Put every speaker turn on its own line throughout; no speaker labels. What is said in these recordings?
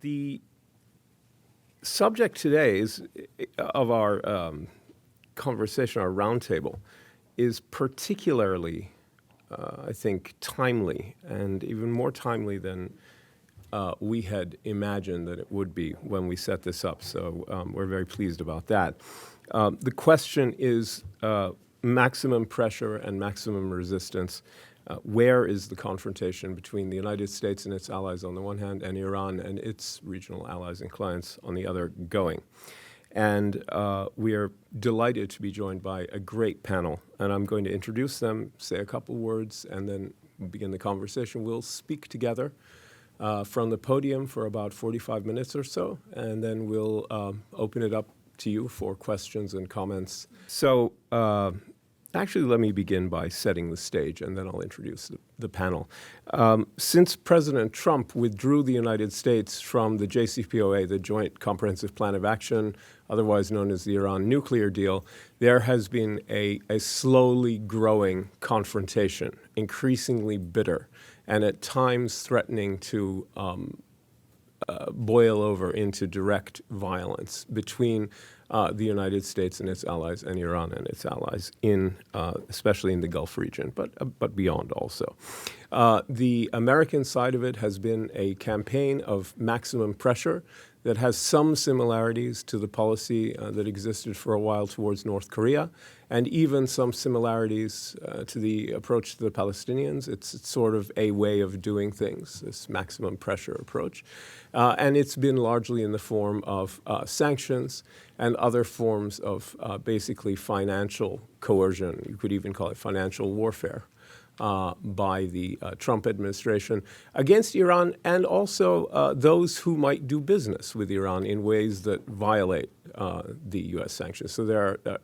The subject today of our conversation, our roundtable, is particularly, I think, timely, and even more timely than we had imagined that it would be when we set this up. So we're very pleased about that. The question is maximum pressure and maximum resistance. Where is the confrontation between the United States and its allies on the one hand, and Iran and its regional allies and clients on the other going? And we are delighted to be joined by a great panel. And I'm going to introduce them, say a couple words, and then begin the conversation. We'll speak together from the podium for about 45 minutes or so, and then we'll open it up to you for questions and comments. So actually, let me begin by setting the stage, and then I'll introduce the panel. Since President Trump withdrew the United States from the JCPOA, the Joint Comprehensive Plan of Action, otherwise known as the Iran nuclear deal, there has been a slowly growing confrontation, increasingly bitter, and at times threatening to boil over into direct violence between the United States and its allies and Iran and its allies, especially in the Gulf region, but beyond also. The American side of it has been a campaign of maximum pressure that has some similarities to the policy that existed for a while towards North Korea, and even some similarities to the approach to the Palestinians. It's sort of a way of doing things, this maximum pressure approach. And it's been largely in the form of sanctions and other forms of basically financial coercion. You could even call it financial warfare by the Trump administration against Iran, and also those who might do business with Iran in ways that violate the U.S. sanctions. So there are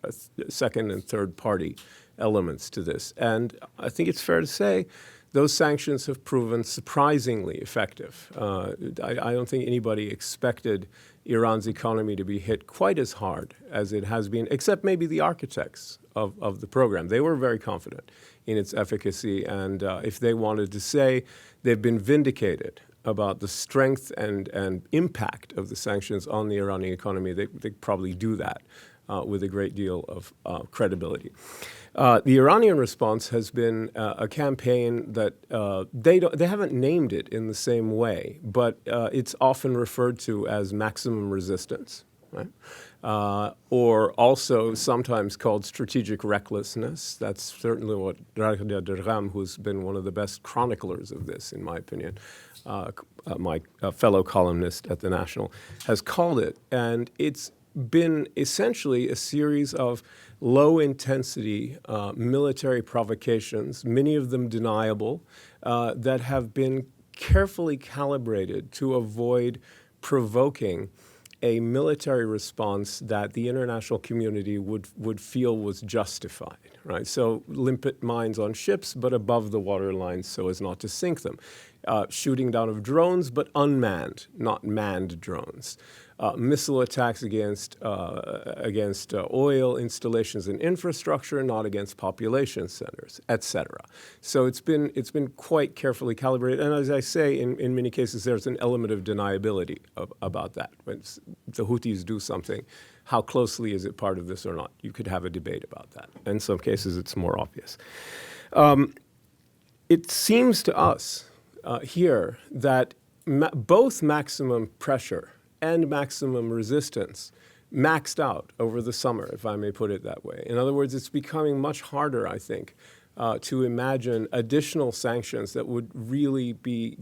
second and third party elements to this. And I think it's fair to say those sanctions have proven surprisingly effective. I don't think anybody expected Iran's economy to be hit quite as hard as it has been, except maybe the architects of the program. They were very confident in its efficacy, and if they wanted to say they've been vindicated about the strength and impact of the sanctions on the Iranian economy, they probably do that with a great deal of credibility. The Iranian response has been a campaign that they haven't named it in the same way, but it's often referred to as maximum resistance, right? Or also sometimes called strategic recklessness. That's certainly what Rouhani, who's been one of the best chroniclers of this, in my opinion, my fellow columnist at The National, has called it. And it's been essentially a series of low-intensity military provocations, many of them deniable, that have been carefully calibrated to avoid provoking a military response that the international community would feel was justified, right? So limpet mines on ships, but above the waterline so as not to sink them. Shooting down of drones, but unmanned, not manned drones. Missile attacks against oil installations and infrastructure, not against population centers, etc. So it's been quite carefully calibrated, and as I say, in many cases, there's an element of deniability about that. When the Houthis do something, how closely is it part of this or not? You could have a debate about that. In some cases, it's more obvious. It seems to us here that both maximum pressure and maximum resistance maxed out over the summer, if I may put it that way. In other words, it's becoming much harder, I think, to imagine additional sanctions that would really be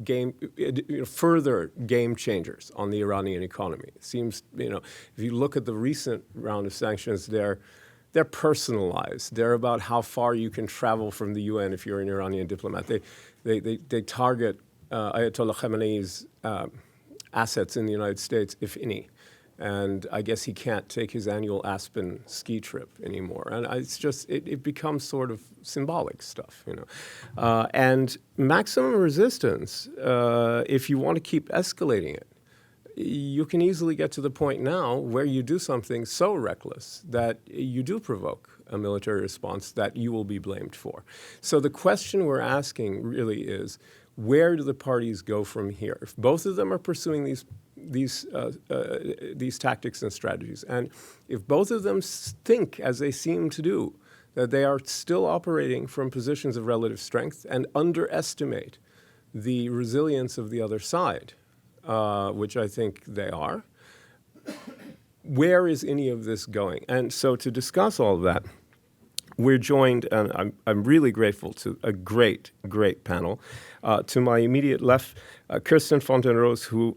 further game changers on the Iranian economy. It seems, if you look at the recent round of sanctions, they're personalized. They're about how far you can travel from the UN if you're an Iranian diplomat. They target Ayatollah Khamenei's assets in the United States, if any. And I guess he can't take his annual Aspen ski trip anymore. And it's just, it becomes sort of symbolic stuff, And maximum resistance, if you want to keep escalating it, you can easily get to the point now where you do something so reckless that you do provoke a military response that you will be blamed for. So the question we're asking really is, where do the parties go from here? If both of them are pursuing these these tactics and strategies. And if both of them think, as they seem to do, that they are still operating from positions of relative strength and underestimate the resilience of the other side, which I think they are, where is any of this going? And so to discuss all of that, we're joined, and I'm really grateful to a great panel. To my immediate left, Kirsten Fontenrose, who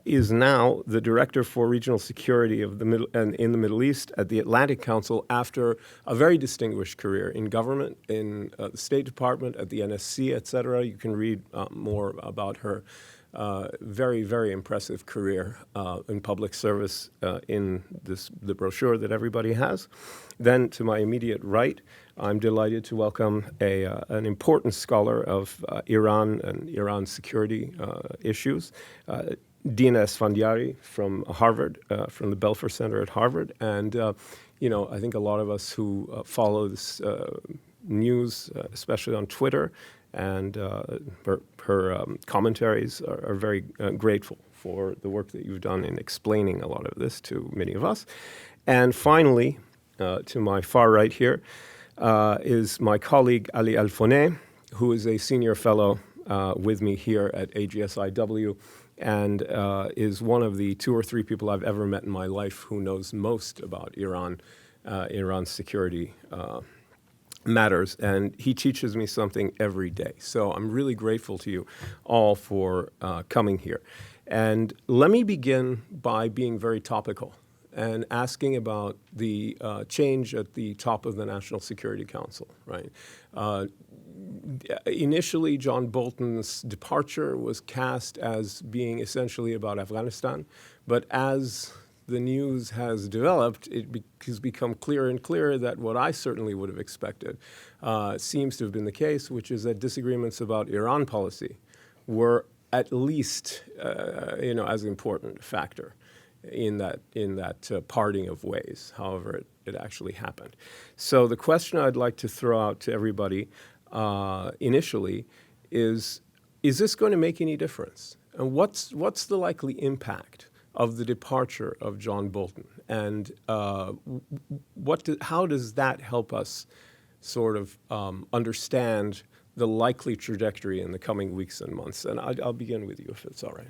is now the Director for Regional Security of in the Middle East at the Atlantic Council after a very distinguished career in government, in the State Department, at the NSC, et cetera. You can read more about her very, very impressive career in public service in the brochure that everybody has. Then to my immediate right, I'm delighted to welcome an important scholar of Iran and Iran security issues, Dina Esfandiary from Harvard, from the Belfer Center at Harvard. And, I think a lot of us who follow this news, especially on Twitter, and her commentaries are very grateful for the work that you've done in explaining a lot of this to many of us. And finally, to my far right here, is my colleague Ali Alfoneh, who is a senior fellow with me here at AGSIW, and is one of the 2 or 3 people I've ever met in my life who knows most about Iran's security matters, and he teaches me something every day. So I'm really grateful to you all for coming here. And let me begin by being very topical and asking about the change at the top of the National Security Council, right? Initially, John Bolton's departure was cast as being essentially about Afghanistan, but as the news has developed, it has become clearer and clearer that what I certainly would have expected seems to have been the case, which is that disagreements about Iran policy were at least, as an important factor in that parting of ways, however it actually happened. So the question I'd like to throw out to everybody initially is this going to make any difference? And what's the likely impact of the departure of John Bolton? And how does that help us sort of understand the likely trajectory in the coming weeks and months? And I'll begin with you, if it's all right.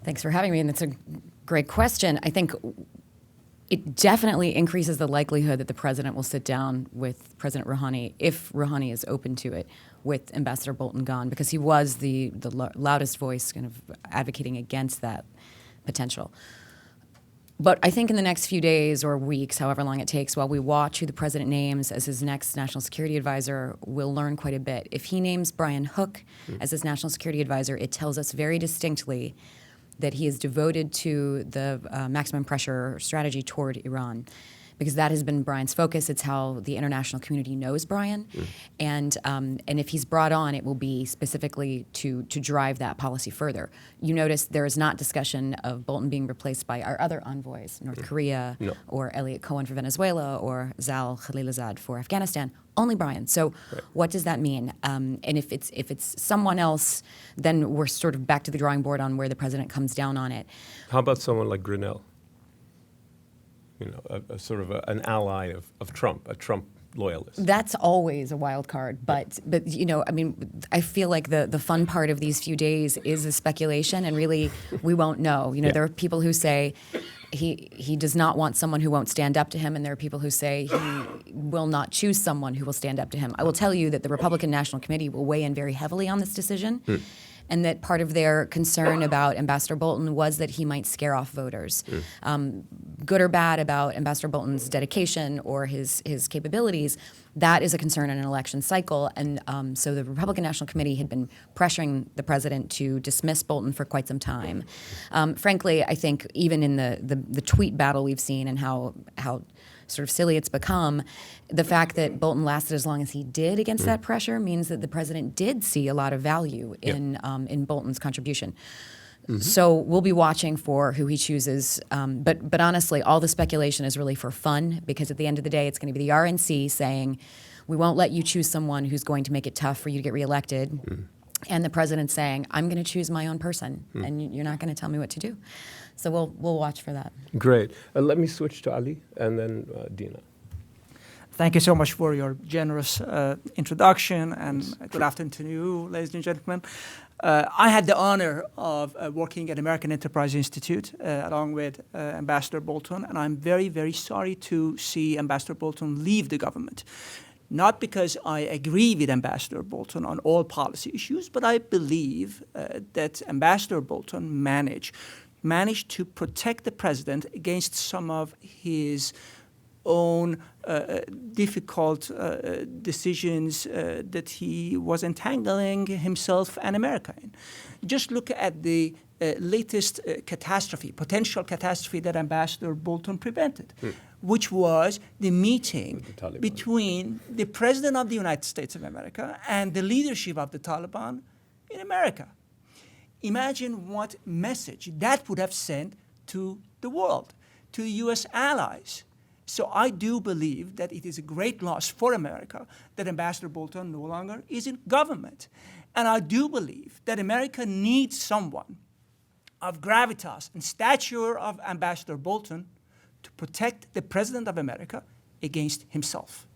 Thanks for having me, and that's a great question. I think it definitely increases the likelihood that the president will sit down with President Rouhani, if Rouhani is open to it, with Ambassador Bolton gone, because he was the loudest voice kind of advocating against that potential. But I think in the next few days or weeks, however long it takes, while we watch who the president names as his next national security advisor, we'll learn quite a bit. If he names Brian Hook as his national security advisor, it tells us very distinctly that he is devoted to the maximum pressure strategy toward Iran, because that has been Brian's focus. It's how the international community knows Brian. And if he's brought on, it will be specifically to drive that policy further. You notice there is not discussion of Bolton being replaced by our other envoys, North Korea, or Elliot Cohen for Venezuela, or Zal Khalilzad for Afghanistan. Only Brian. So what does that mean? And if it's someone else, then we're sort of back to the drawing board on where the president comes down on it.
How about someone like Grinnell? A sort of an ally of Trump, a Trump loyalist.
That's always a wild card, but I feel like the fun part of these few days is the speculation, and really we won't know. There are people who say he does not want someone who won't stand up to him, and there are people who say he will not choose someone who will stand up to him. I will tell you that the Republican National Committee will weigh in very heavily on this decision. And that part of their concern about Ambassador Bolton was that he might scare off voters. Good or bad about Ambassador Bolton's dedication or his capabilities, that is a concern in an election cycle. And so the Republican National Committee had been pressuring the president to dismiss Bolton for quite some time. Frankly, I think even in the tweet battle we've seen and how sort of silly it's become, the fact that Bolton lasted as long as he did against that pressure means that the president did see a lot of value in Bolton's contribution. So we'll be watching for who he chooses. But honestly, all the speculation is really for fun, because at the end of the day, it's going to be the RNC saying, we won't let you choose someone who's going to make it tough for you to get reelected. and the president saying, I'm going to choose my own person, and you're not going to tell me what to do. So we'll watch for that.
Great. Let me switch to Ali and then Dina.
Thank you so much for your generous introduction, and good afternoon to you, ladies and gentlemen. I had the honor of working at American Enterprise Institute along with Ambassador Bolton, and I'm very, very sorry to see Ambassador Bolton leave the government. Not because I agree with Ambassador Bolton on all policy issues, but I believe that Ambassador Bolton managed to protect the president against some of his own difficult decisions that he was entangling himself and America in. Just look at the latest potential catastrophe that Ambassador Bolton prevented, which was the meeting between the President of the United States of America and the leadership of the Taliban in America. Imagine what message that would have sent to the world, to U.S. allies. So I do believe that it is a great loss for America that Ambassador Bolton no longer is in government. And I do believe that America needs someone of gravitas and stature of Ambassador Bolton to protect the President of America against himself.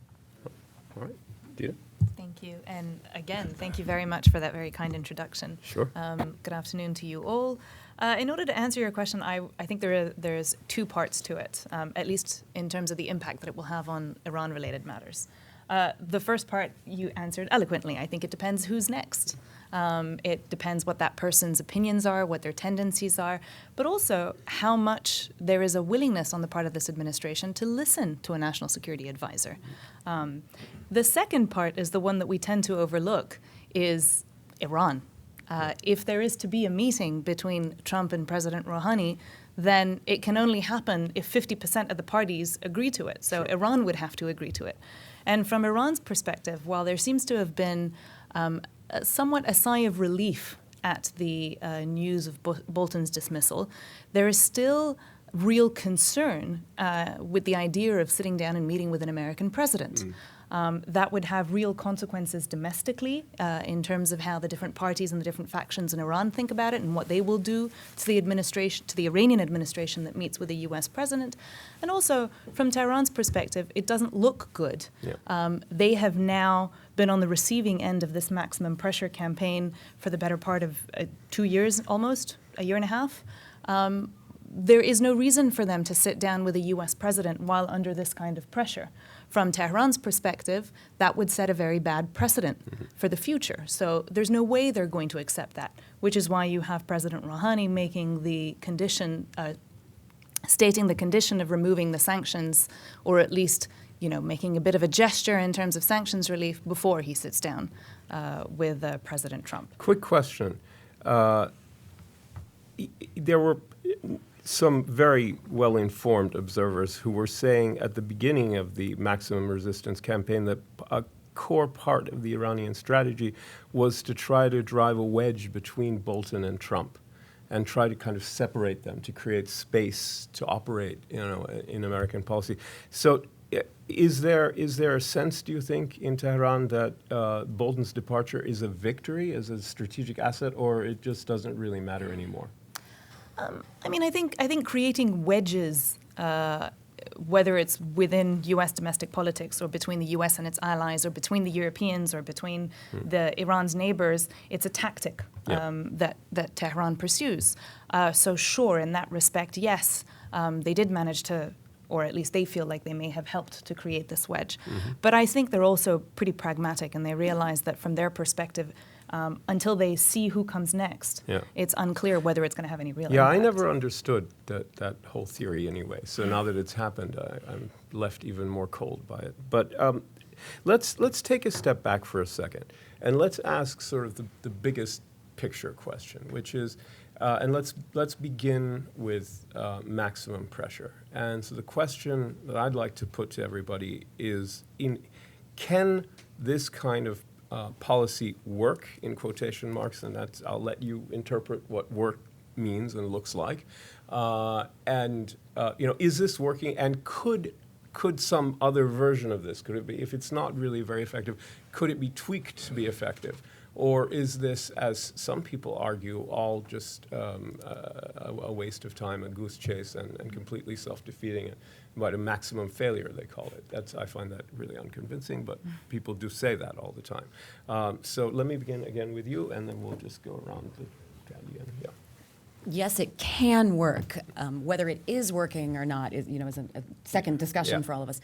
All right. Dina?
Thank you. And again, thank you very much for that very kind introduction.
Sure.
Good afternoon to you all. In order to answer your question, I think there's two parts to it, at least in terms of the impact that it will have on Iran-related matters. The first part you answered eloquently. I think it depends who's next. It depends what that person's opinions are, what their tendencies are, but also how much there is a willingness on the part of this administration to listen to a national security advisor. The second part is the one that we tend to overlook, is Iran. If there is to be a meeting between Trump and President Rouhani, then it can only happen if 50% of the parties agree to it. So Iran would have to agree to it. And from Iran's perspective, while there seems to have been somewhat a sigh of relief at the news of Bolton's dismissal, there is still real concern with the idea of sitting down and meeting with an American president. That would have real consequences domestically in terms of how the different parties and the different factions in Iran think about it and what they will do to the administration, to the Iranian administration that meets with the U.S. president. And also, from Tehran's perspective, it doesn't look good. Yeah. They have now been on the receiving end of this maximum pressure campaign for the better part of 2 years, almost, a year and a half. There is no reason for them to sit down with a U.S. president while under this kind of pressure. From Tehran's perspective, that would set a very bad precedent for the future. So there's no way they're going to accept that, which is why you have President Rouhani making the condition, stating the condition of removing the sanctions, or at least, making a bit of a gesture in terms of sanctions relief before he sits down with President Trump.
Quick question. There were some very well-informed observers who were saying at the beginning of the maximum resistance campaign that a core part of the Iranian strategy was to try to drive a wedge between Bolton and Trump and try to kind of separate them, to create space to operate, in American policy. So is there a sense, do you think, in Tehran that Bolton's departure is a victory, as a strategic asset, or it just doesn't really matter anymore?
I think creating wedges, whether it's within U.S. domestic politics or between the U.S. and its allies or between the Europeans or between Iran's neighbors, it's a tactic that Tehran pursues. So sure, in that respect, yes, they did manage to, or at least they feel like they may have helped to create this wedge. But I think they're also pretty pragmatic, and they realize that from their perspective, until they see who comes next, it's unclear whether it's going to have any real impact.
I never understood that whole theory anyway. So now that it's happened, I'm left even more cold by it. But let's take a step back for a second, and let's ask sort of the biggest picture question, which is, and let's begin with maximum pressure. And so the question that I'd like to put to everybody is, can this kind of policy work, in quotation marks, and I'll let you interpret what work means and looks like. Is this working? And could some other version of this, could it be, if it's not really very effective, could it be tweaked to be effective? Or is this, as some people argue, all just a waste of time, a goose chase, and completely self-defeating, but a maximum failure, they call it. I find that really unconvincing, but people do say that all the time. So let me begin again with you, and then we'll just go around the again. Yeah.
Yes, it can work. Whether it is working or not is a second discussion for all of us.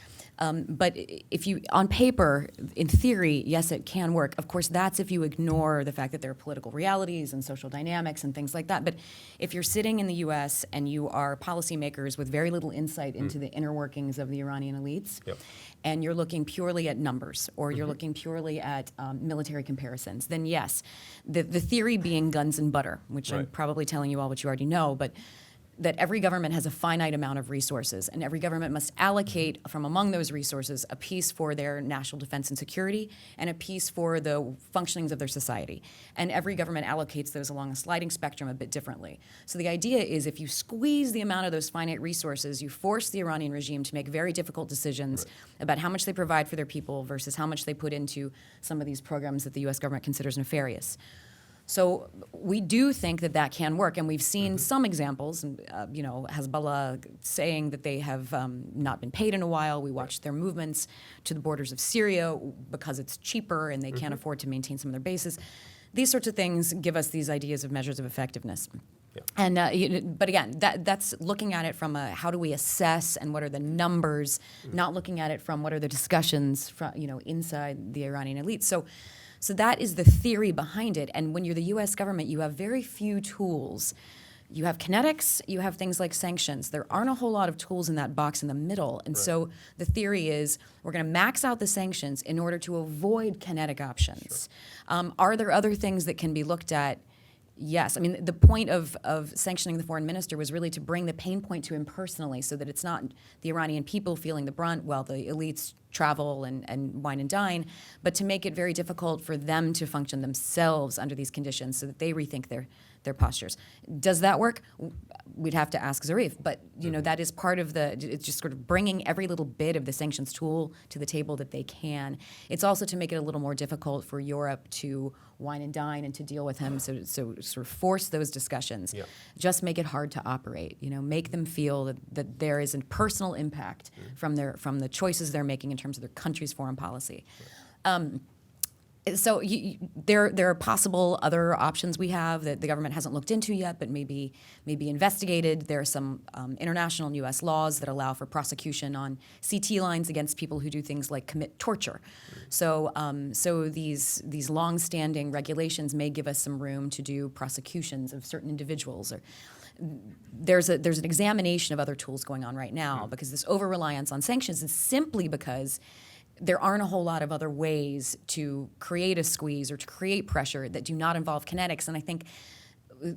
But if you, on paper, in theory, yes, it can work. Of course, that's if you ignore the fact that there are political realities and social dynamics and things like that. But if you're sitting in the U.S. and you are policymakers with very little insight into the inner workings of the Iranian elites, and you're looking purely at numbers, or you're looking purely at military comparisons, then yes, the theory being guns and butter, which I'm probably telling you all what you already know, but that every government has a finite amount of resources, and every government must allocate from among those resources a piece for their national defense and security and a piece for the functionings of their society. And every government allocates those along a sliding spectrum a bit differently. So the idea is if you squeeze the amount of those finite resources, you force the Iranian regime to make very difficult decisions about how much they provide for their people versus how much they put into some of these programs that the U.S. government considers nefarious. So we do think that that can work, and we've seen some examples, Hezbollah saying that they have not been paid in a while. We watched their movements to the borders of Syria because it's cheaper and they can't afford to maintain some of their bases. These sorts of things give us these ideas of measures of effectiveness. Yeah. And but again, that's looking at it from how do we assess and what are the numbers, not looking at it from what are the discussions from, inside the Iranian elite. So that is the theory behind it. And when you're the U.S. government, you have very few tools. You have kinetics, you have things like sanctions. There aren't a whole lot of tools in that box in the middle. And so the theory is we're going to max out the sanctions in order to avoid kinetic options. Are there other things that can be looked at? Yes. I mean, the point of sanctioning the foreign minister was really to bring the pain point to him personally so that it's not the Iranian people feeling the brunt while the elites travel and wine and dine, but to make it very difficult for them to function themselves under these conditions so that they rethink their postures. Does that work? We'd have to ask Zarif, but that is part of it's just sort of bringing every little bit of the sanctions tool to the table that they can. It's also to make it a little more difficult for Europe to wine and dine and to deal with him, so sort of force those discussions. Yeah. Just make it hard to operate. Make them feel that there is a personal impact from the choices they're making in terms of their country's foreign policy. So there are possible other options we have that the government hasn't looked into yet, but maybe investigated. There are some international and U.S. laws that allow for prosecution on CT lines against people who do things like commit torture. So these long-standing regulations may give us some room to do prosecutions of certain individuals. Or there's an examination of other tools going on right now because this over-reliance on sanctions is simply because there aren't a whole lot of other ways to create a squeeze or to create pressure that do not involve kinetics. And I think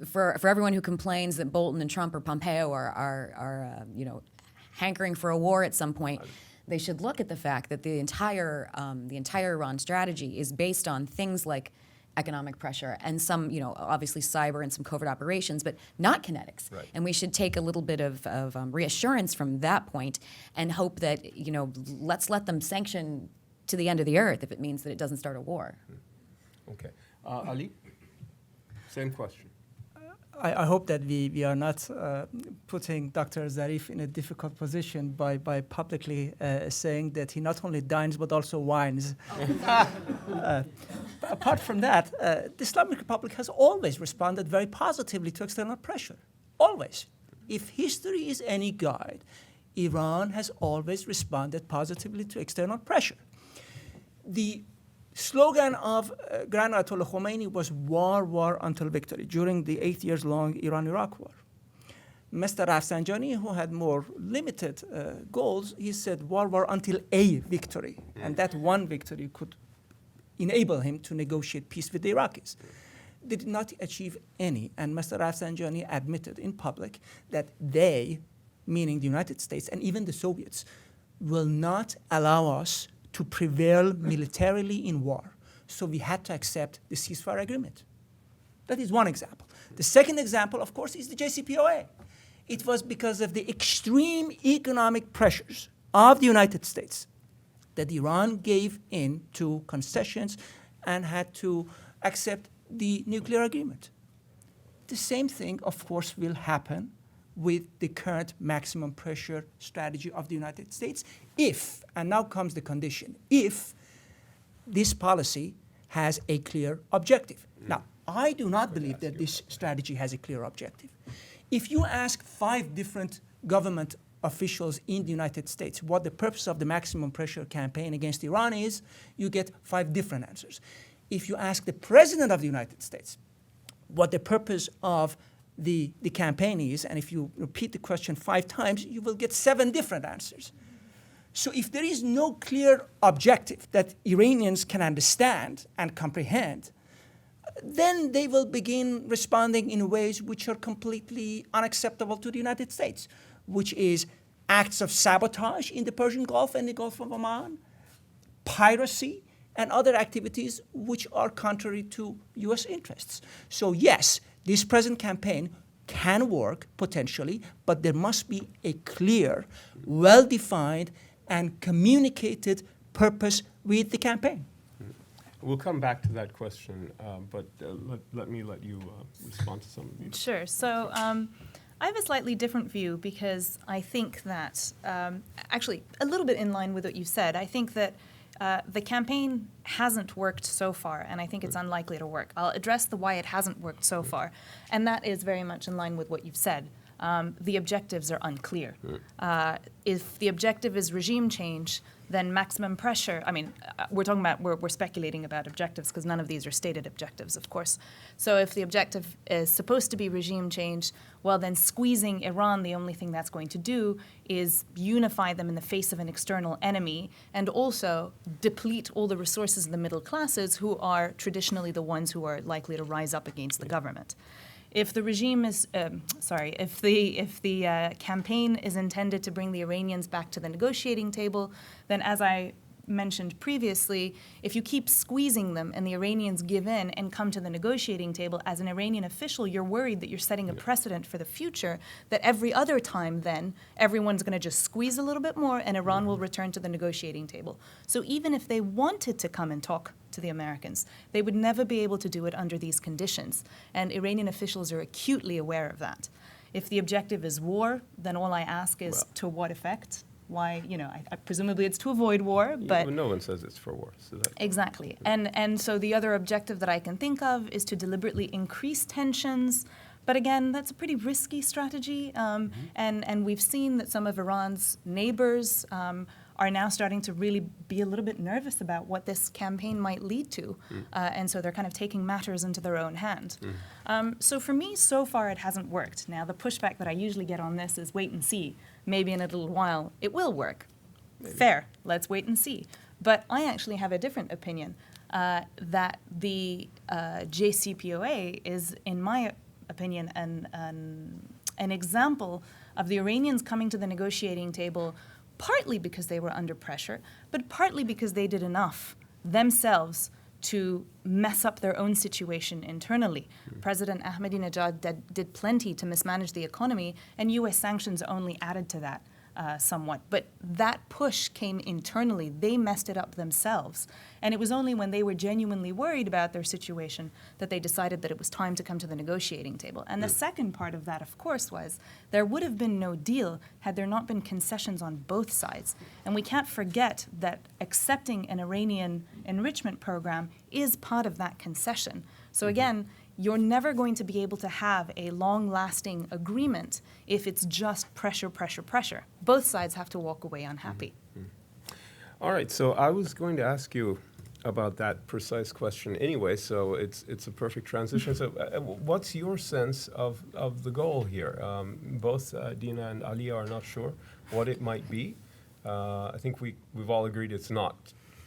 for everyone who complains that Bolton and Trump or Pompeo are hankering for a war at some point, they should look at the fact that the entire Iran strategy is based on things like economic pressure and some, obviously cyber and some covert operations, but not kinetics. Right. And we should take a little bit of reassurance from that point and hope that, let's let them sanction to the end of the earth if it means that it doesn't start a war.
Okay. Ali, same question.
I hope that we are not putting Dr. Zarif in a difficult position by publicly saying that he not only dines but also wines. Apart from that, the Islamic Republic has always responded very positively to external pressure. Always. If history is any guide, Iran has always responded positively to external pressure. The slogan of Grand Ayatollah Khomeini was war until victory during the 8 years long Iran-Iraq war. Mr. Rafsanjani, who had more limited goals, he said war until a victory. And that one victory could enable him to negotiate peace with the Iraqis. They did not achieve any. And Mr. Rafsanjani admitted in public that they, meaning the United States and even the Soviets, will not allow us to prevail militarily in war. So we had to accept the ceasefire agreement. That is one example. The second example, of course, is the JCPOA. It was because of the extreme economic pressures of the United States that Iran gave in to concessions and had to accept the nuclear agreement. The same thing, of course, will happen with the current maximum pressure strategy of the United States if, and now comes the condition, if this policy has a clear objective. Now, I do not believe that this strategy has a clear objective. If you ask 5 different government officials in the United States what the purpose of the maximum pressure campaign against Iran is, you get 5 different answers. If you ask the President of the United States what the purpose of the campaign is, and if you repeat the question 5 times, you will get 7 different answers. So if there is no clear objective that Iranians can understand and comprehend, then they will begin responding in ways which are completely unacceptable to the United States, which is acts of sabotage in the Persian Gulf and the Gulf of Oman, piracy, and other activities which are contrary to U.S. interests. So yes, this present campaign can work potentially, but there must be a clear, well-defined, and communicated purpose with the campaign.
We'll come back to that question, but let me let you respond to some of these.
Sure. So I have a slightly different view because I think that, actually, a little bit in line with what you said, I think that the campaign hasn't worked so far, and I think it's unlikely to work. I'll address the why it hasn't worked so far, and that is very much in line with what you've said. The objectives are unclear. If the objective is regime change, then maximum pressure, I mean, we're speculating about objectives because none of these are stated objectives, of course. So if the objective is supposed to be regime change, well, then squeezing Iran, the only thing that's going to do is unify them in the face of an external enemy and also deplete all the resources of the middle classes who are traditionally the ones who are likely to rise up against the government. If the regime is, if the campaign is intended to bring the Iranians back to the negotiating table, then as I mentioned previously, if you keep squeezing them and the Iranians give in and come to the negotiating table, as an Iranian official, you're worried that you're setting a precedent for the future, that every other time then, everyone's going to just squeeze a little bit more and Iran will return to the negotiating table. So even if they wanted to come and talk to the Americans, they would never be able to do it under these conditions. And Iranian officials are acutely aware of that. If the objective is war, then all I ask is to what effect? Why, I presumably it's to avoid war, but
no one says it's for war. So
exactly. And so the other objective that I can think of is to deliberately increase tensions. But again, that's a pretty risky strategy. And we've seen that some of Iran's neighbors are now starting to really be a little bit nervous about what this campaign might lead to. And so they're kind of taking matters into their own hand. So for me, so far, it hasn't worked. Now, the pushback that I usually get on this is wait and see. Maybe in a little while, it will work. Maybe. Fair. Let's wait and see. But I actually have a different opinion, that the JCPOA is, in my opinion, an example of the Iranians coming to the negotiating table partly because they were under pressure, but partly because they did enough themselves to mess up their own situation internally. President Ahmadinejad did plenty to mismanage the economy, and U.S. sanctions only added to that somewhat. But that push came internally. They messed it up themselves. And it was only when they were genuinely worried about their situation that they decided that it was time to come to the negotiating table. And the second part of that, of course, was there would have been no deal had there not been concessions on both sides. And we can't forget that accepting an Iranian enrichment program is part of that concession. So again, you're never going to be able to have a long-lasting agreement if it's just pressure, pressure, pressure. Both sides have to walk away unhappy.
All right, so I was going to ask you about that precise question anyway, so it's a perfect transition. So what's your sense of the goal here? Both Dina and Ali are not sure what it might be. I think we've all agreed it is not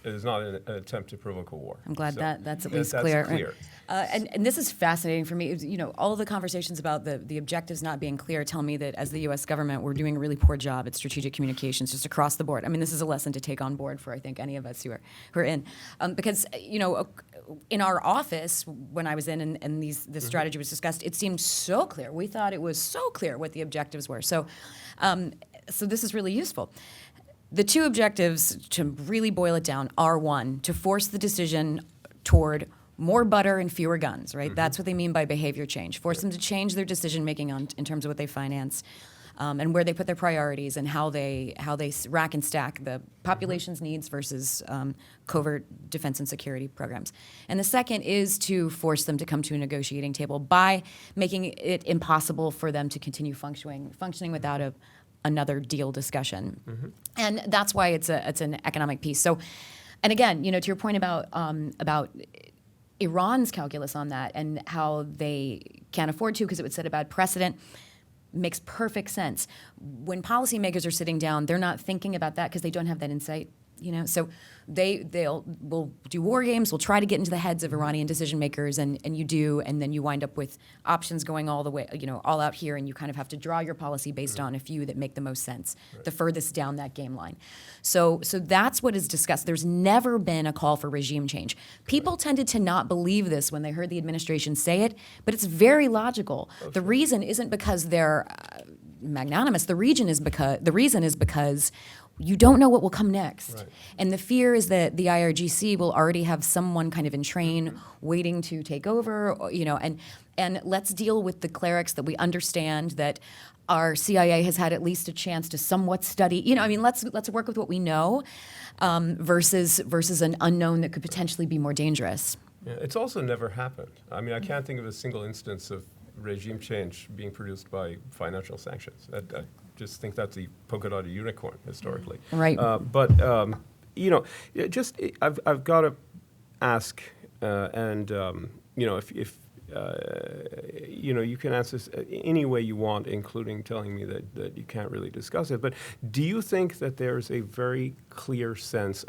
an attempt to provoke a war.
I'm glad
so
that's at least clear.
Clear.
And this is fascinating for me. All of the conversations about the objectives not being clear tell me that as the U.S. government, we're doing a really poor job at strategic communications just across the board. I mean, this is a lesson to take on board for, I think, any of us who are in. Because, in our office, when I was in and this strategy was discussed, it seemed so clear. We thought it was so clear what the objectives were. So this is really useful. The two objectives, to really boil it down, are one, to force the decision toward more butter and fewer guns, right? That's what they mean by behavior change. Force them to change their decision making in terms of what they finance, and where they put their priorities, and how they rack and stack the population's needs versus covert defense and security programs. And the second is to force them to come to a negotiating table by making it impossible for them to continue functioning without another deal discussion. And that's why it's an economic piece. So, and again, to your point about Iran's calculus on that and how they can't afford to because it would set a bad precedent, makes perfect sense. When policymakers are sitting down, they're not thinking about that because they don't have that insight. So we'll do war games. We'll try to get into the heads of Iranian decision makers, and you do, and then you wind up with options going all the way, all out here, and you kind of have to draw your policy based on a few that make the most sense, the furthest down that game line. So that's what is discussed. There's never been a call for regime change. People tended to not believe this when they heard the administration say it, but it's very logical. The reason isn't because they're magnanimous. The reason is because you don't know what will come next. Right. And the fear is that the IRGC will already have someone kind of in train waiting to take over, and let's deal with the clerics that we understand, that our CIA has had at least a chance to somewhat study. Let's work with what we know versus an unknown that could potentially be more dangerous.
Yeah, it's also never happened. I can't think of a single instance of regime change being produced by financial sanctions. I just think that's the polka dotted unicorn historically.
Right.
I've got to ask, if you can answer this any way you want, including telling me that you can't really discuss it. But do you think that there's a very clear sense?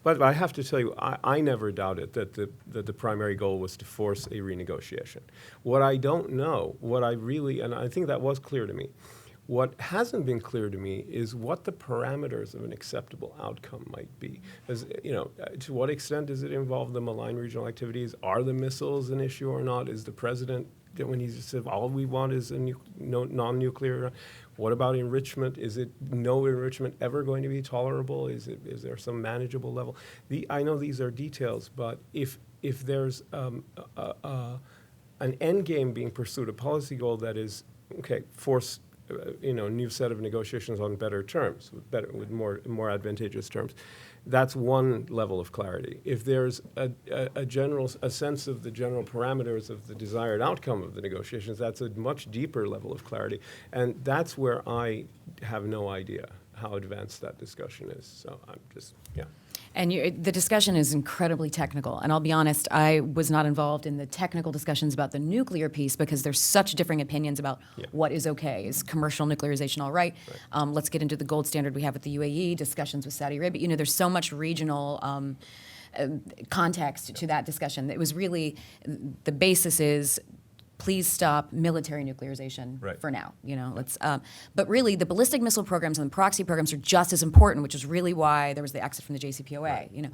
But I have to tell you, I never doubted that the primary goal was to force a renegotiation. What I don't know, and I think that was clear to me, what hasn't been clear to me is what the parameters of an acceptable outcome might be. To what extent does it involve the malign regional activities? Are the missiles an issue or not? Is the president, when he said all we want is a non-nuclear? What about enrichment? Is it no enrichment ever going to be tolerable? Is there some manageable level? I know these are details, but if there's an end game being pursued, a policy goal that is force new set of negotiations on better terms, with more advantageous terms. That's one level of clarity. If there's a sense of the general parameters of the desired outcome of the negotiations, that's a much deeper level of clarity, and that's where I have no idea how advanced that discussion is. So I'm just
And the discussion is incredibly technical. And I'll be honest, I was not involved in the technical discussions about the nuclear piece because there's such differing opinions about what is okay. Is commercial nuclearization all right? Let's get into the gold standard we have with the UAE, discussions with Saudi Arabia. There's so much regional context to that discussion. It was really, the basis is, please stop military nuclearization for now. But really, the ballistic missile programs and the proxy programs are just as important, which is really why there was the exit from the JCPOA.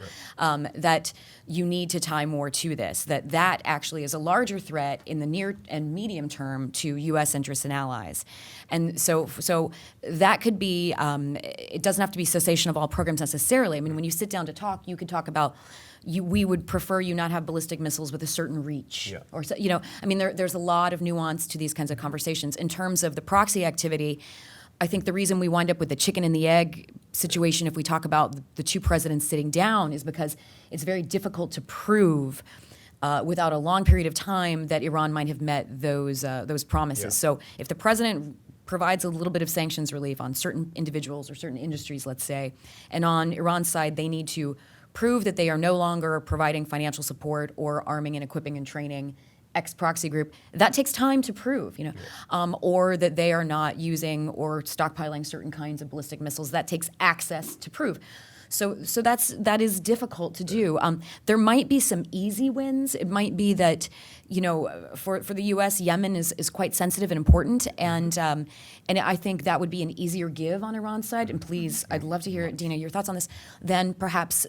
That you need to tie more to this. That actually is a larger threat in the near and medium term to U.S. interests and allies, and so that could be. It doesn't have to be cessation of all programs necessarily. When you sit down to talk, you could talk about. We would prefer you not have ballistic missiles with a certain reach, or there's a lot of nuance to these kinds of conversations. In terms of the proxy activity, I think the reason we wind up with the chicken and the egg situation, if we talk about the two presidents sitting down, is because it's very difficult to prove without a long period of time that Iran might have met those promises. So if the president provides a little bit of sanctions relief on certain individuals or certain industries, let's say, and on Iran's side they need to prove that they are no longer providing financial support or arming and equipping and training X proxy group, that takes time to prove, or that they are not using or stockpiling certain kinds of ballistic missiles. That takes access to prove. So that is difficult to do. There might be some easy wins. It might be that, for the U.S., Yemen is quite sensitive and important, and I think that would be an easier give on Iran's side. And please, I'd love to hear, Dina, your thoughts on this. Than perhaps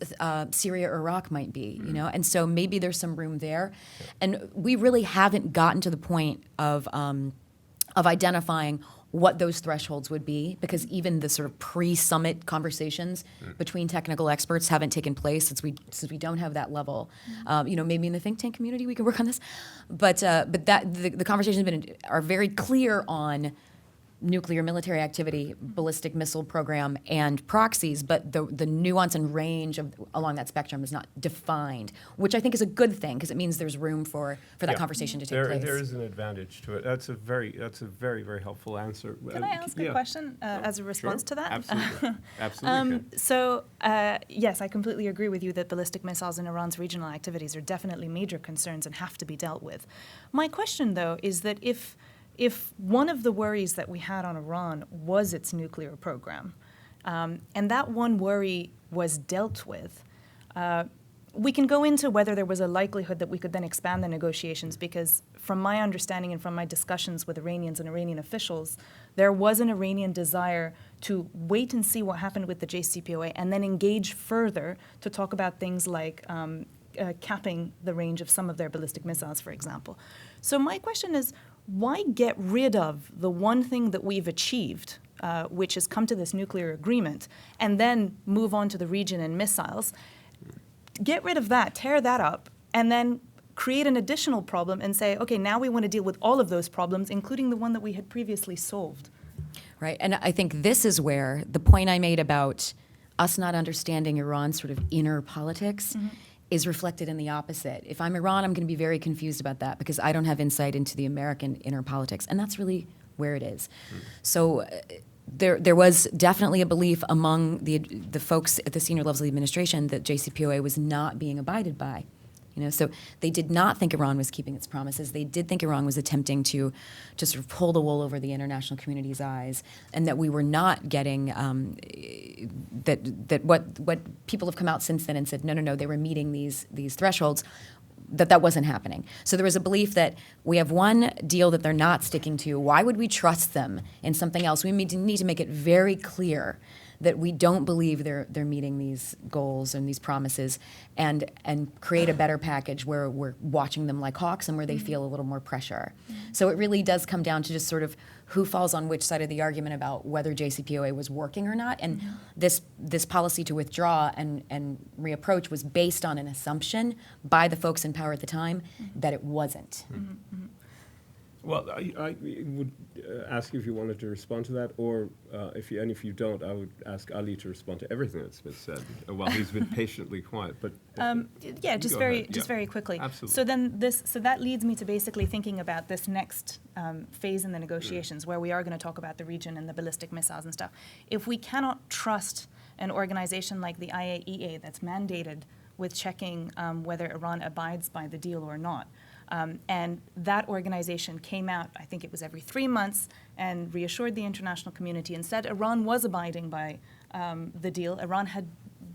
Syria or Iraq might be, And so maybe there's some room there, and we really haven't gotten to the point of identifying what those thresholds would be, because even the sort of pre-summit conversations between technical experts haven't taken place since we don't have that level. Maybe in the think tank community we could work on this, but the conversations are very clear on nuclear military activity, ballistic missile program, and proxies, but the nuance and range along that spectrum is not defined, which I think is a good thing because it means there's room for that conversation to take place.
There is an advantage to it. That's a very, very helpful answer.
Can I ask a question as a response to that?
Absolutely. Absolutely.
Yes, I completely agree with you that ballistic missiles and Iran's regional activities are definitely major concerns and have to be dealt with. My question, though, is that if one of the worries that we had on Iran was its nuclear program, and that one worry was dealt with, we can go into whether there was a likelihood that we could then expand the negotiations, because from my understanding and from my discussions with Iranians and Iranian officials, there was an Iranian desire to wait and see what happened with the JCPOA and then engage further to talk about things like capping the range of some of their ballistic missiles, for example. So my question is, why get rid of the one thing that we've achieved, which has come to this nuclear agreement, and then move on to the region and missiles? Get rid of that, tear that up, and then create an additional problem and say, okay, now we want to deal with all of those problems, including the one that we had previously solved.
Right, and I think this is where the point I made about us not understanding Iran's sort of inner politics is reflected in the opposite. If I'm Iran, I'm going to be very confused about that because I don't have insight into the American inner politics, and that's really where it is. So there was definitely a belief among the folks at the senior levels of the administration that JCPOA was not being abided by. So they did not think Iran was keeping its promises. They did think Iran was attempting to sort of pull the wool over the international community's eyes, and that we were not getting that what people have come out since then and said, no, they were meeting these thresholds, that wasn't happening. So there was a belief that we have one deal that they're not sticking to. Why would we trust them in something else? We need to make it very clear that we don't believe they're meeting these goals and these promises, and create a better package where we're watching them like hawks and where they feel a little more pressure. So it really does come down to just sort of who falls on which side of the argument about whether JCPOA was working or not. And this policy to withdraw and reapproach was based on an assumption by the folks in power at the time that it wasn't.
Well, I would ask you if you wanted to respond to that, or if you don't, I would ask Ali to respond to everything that's been said while he's been patiently quiet. But
just very quickly.
Absolutely.
So that leads me to basically thinking about this next phase in the negotiations, where we are going to talk about the region and the ballistic missiles and stuff. If we cannot trust an organization like the IAEA that's mandated with checking whether Iran abides by the deal or not. And that organization came out, I think it was every 3 months, and reassured the international community and said Iran was abiding by the deal. Iran had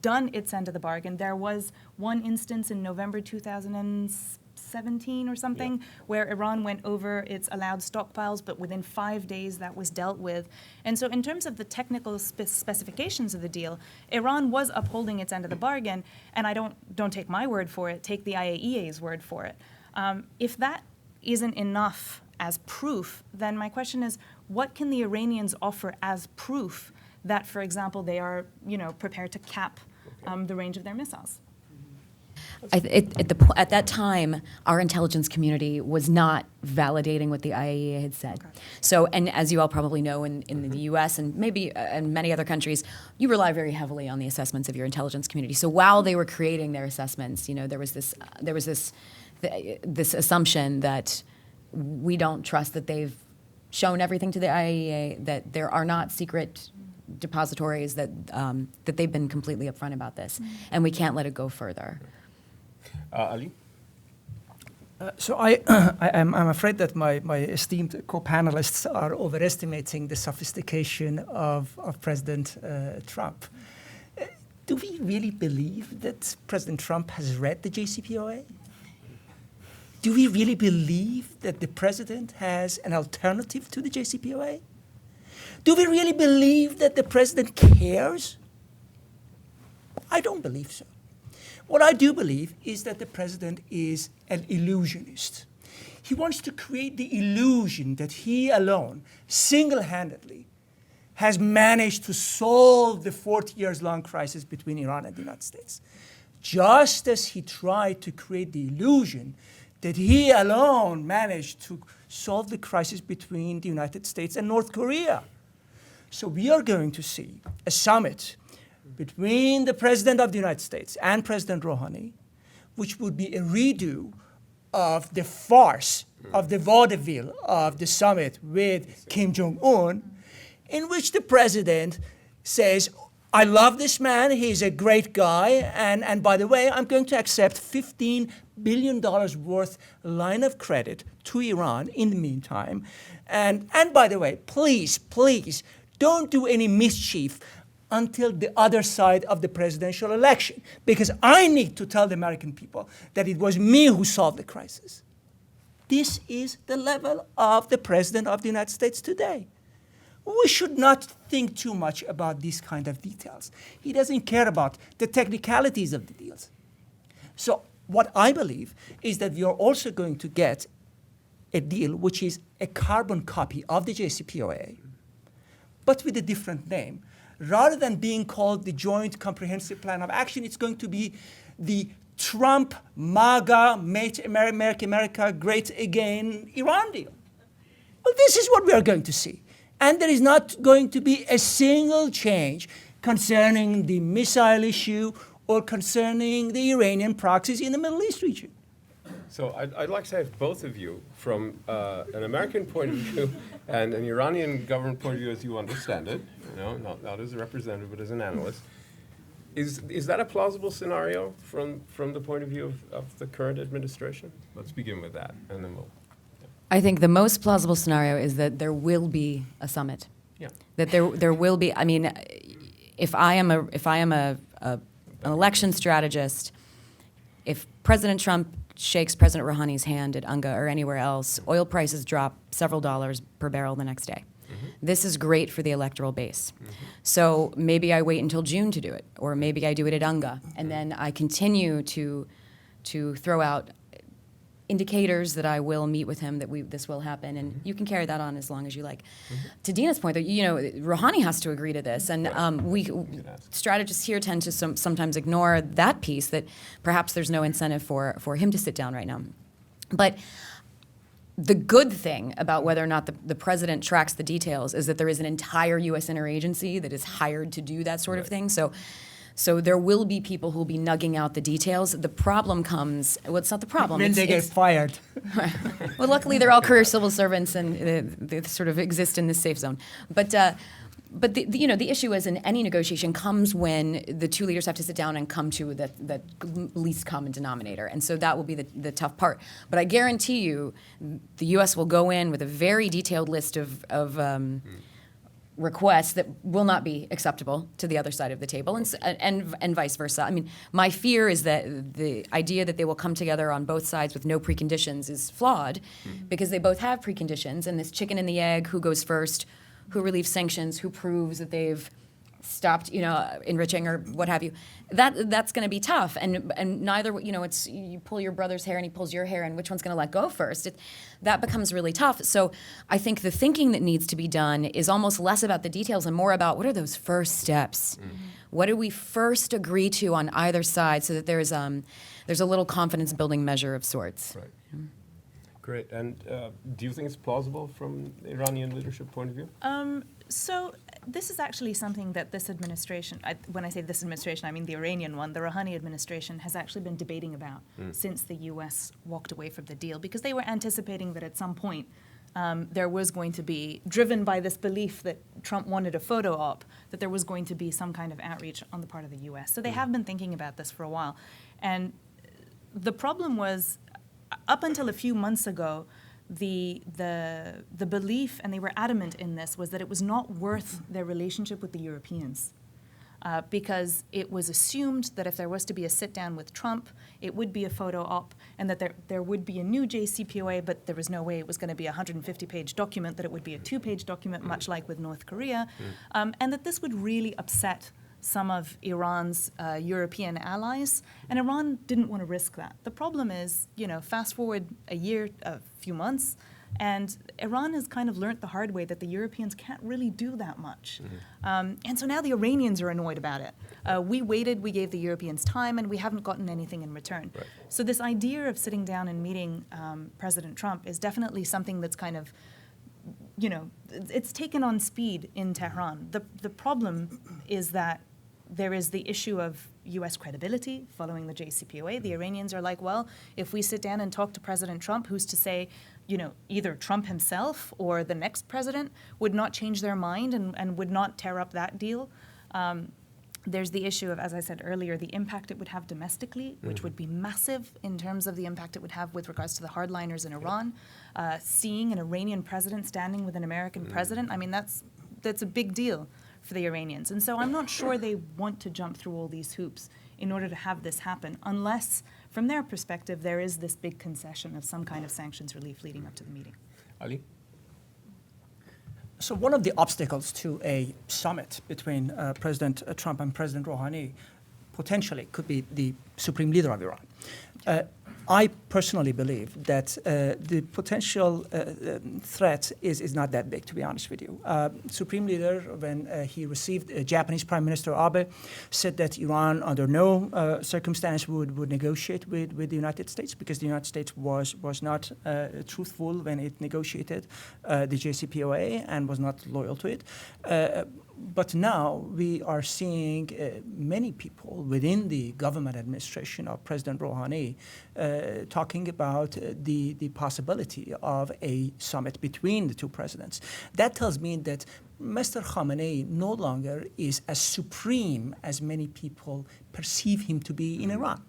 done its end of the bargain. There was one instance in November 2017 or something where Iran went over its allowed stockpiles, but within 5 days that was dealt with. And so in terms of the technical specifications of the deal, Iran was upholding its end of the bargain, and I don't take my word for it, take the IAEA's word for it. If that isn't enough as proof, then my question is, what can the Iranians offer as proof that, for example, they are, prepared to cap the range of their missiles?
At that time, our intelligence community was not validating what the IAEA had said. Okay. So, and as you all probably know, in the U.S. and maybe in many other countries, you rely very heavily on the assessments of your intelligence community. So while they were creating their assessments, there was this assumption that we don't trust that they've shown everything to the IAEA, that there are not secret depositories, that they've been completely upfront about this, and we can't let it go further.
Ali?
So I'm afraid that my esteemed co-panelists are overestimating the sophistication of President Trump. Do we really believe that President Trump has read the JCPOA? Do we really believe that the president has an alternative to the JCPOA? Do we really believe that the president cares? I don't believe so. What I do believe is that the president is an illusionist. He wants to create the illusion that he alone, single-handedly, has managed to solve the 40 years long crisis between Iran and the United States. Just as he tried to create the illusion that he alone managed to solve the crisis between the United States and North Korea. So we are going to see a summit between the President of the United States and President Rouhani, which would be a redo of the farce, of the vaudeville of the summit with Kim Jong-un, in which the president says, I love this man, he's a great guy, and by the way, I'm going to accept $15 billion worth line of credit to Iran in the meantime. And by the way, please, don't do any mischief until the other side of the presidential election, because I need to tell the American people that it was me who solved the crisis. This is the level of the President of the United States today. We should not think too much about these kind of details. He doesn't care about the technicalities of the deals. So what I believe is that we are also going to get a deal which is a carbon copy of the JCPOA, but with a different name. Rather than being called the Joint Comprehensive Plan of Action, it's going to be the Trump, MAGA, Make America Great Again Iran deal. Well, this is what we are going to see. And there is not going to be a single change concerning the missile issue or concerning the Iranian proxies in the Middle East region.
So I'd like to have both of you, from an American point of view and an Iranian government point of view as you understand it, not as a representative but as an analyst, is that a plausible scenario from the point of view of the current administration? Let's begin with that, and then we'll...
I think the most plausible scenario is that there will be a summit.
Yeah.
That there will be. I mean, if I am an election strategist, if President Trump shakes President Rouhani's hand at UNGA or anywhere else, oil prices drop several dollars per barrel the next day. Mm-hmm. This is great for the electoral base. Mm-hmm. So maybe I wait until June to do it, or maybe I do it at UNGA, and then I continue to throw out indicators that I will meet with him, that this will happen, and you can carry that on as long as you like. Mm-hmm. To Dina's point, though, Rouhani has to agree to this, and we strategists here tend to sometimes ignore that piece, that perhaps there's no incentive for him to sit down right now. But the good thing about whether or not the president tracks the details is that there is an entire U.S. interagency that is hired to do that sort of thing. So there will be people who will be nugging out the details. The problem comes, well, it's not the problem.
When they get fired.
Well, luckily they're all career civil servants, and they sort of exist in this safe zone. But the issue is, in any negotiation, comes when the two leaders have to sit down and come to the least common denominator. And so that will be the tough part. But I guarantee you the U.S. will go in with a very detailed list of requests that will not be acceptable to the other side of the table, and vice versa. I mean, my fear is that the idea that they will come together on both sides with no preconditions is flawed, because they both have preconditions, and this chicken and the egg, who goes first, who relieves sanctions, who proves that they've stopped, enriching or what have you. That's going to be tough, and neither, it's you pull your brother's hair and he pulls your hair, and which one's going to let go first? That becomes really tough. So I think the thinking that needs to be done is almost less about the details and more about what are those first steps. Mm-hmm. What do we first agree to on either side, so that there's a little confidence building measure of sorts.
Right. Great. And do you think it's plausible from the Iranian leadership point of view?
So this is actually something that this administration, when I say this administration, I mean the Iranian one, the Rouhani administration, has actually been debating about since the U.S. walked away from the deal, because they were anticipating that at some point there was going to be, driven by this belief that Trump wanted a photo op, that there was going to be some kind of outreach on the part of the U.S. So they have been thinking about this for a while. And the problem was, up until a few months ago, the belief, and they were adamant in this, was that it was not worth their relationship with the Europeans, because it was assumed that if there was to be a sit-down with Trump, it would be a photo op, and that there would be a new JCPOA, but there was no way it was going to be a 150-page document, that it would be a 2-page document, much like with North Korea, and that this would really upset some of Iran's European allies, and Iran didn't want to risk that. The problem is, fast forward a year, few months. And Iran has kind of learnt the hard way that the Europeans can't really do that much. And so now the Iranians are annoyed about it. We waited, we gave the Europeans time, and we haven't gotten anything in return.
Right.
So this idea of sitting down and meeting President Trump is definitely something that's kind of, it's taken on speed in Tehran. The problem is that there is the issue of U.S. credibility following the JCPOA. The Iranians are like, well, if we sit down and talk to President Trump, who's to say, either Trump himself or the next president would not change their mind and would not tear up that deal. There's the issue of, as I said earlier, the impact it would have domestically, which would be massive in terms of the impact it would have with regards to the hardliners in Iran. Seeing an Iranian president standing with an American president, I mean, that's a big deal for the Iranians. And so I'm not sure they want to jump through all these hoops in order to have this happen, unless, from their perspective, there is this big concession of some kind of sanctions relief leading up to the meeting.
Ali?
So one of the obstacles to a summit between President Trump and President Rouhani potentially could be the supreme leader of Iran. I personally believe that the potential threat is not that big, to be honest with you. Supreme Leader, when he received Japanese Prime Minister Abe, said that Iran under no circumstance would negotiate with the United States because the United States was not truthful when it negotiated the JCPOA and was not loyal to it. But now we are seeing many people within the government administration of President Rouhani talking about the possibility of a summit between the two presidents. That tells me that Mr. Khamenei no longer is as supreme as many people perceive him to be in Iran.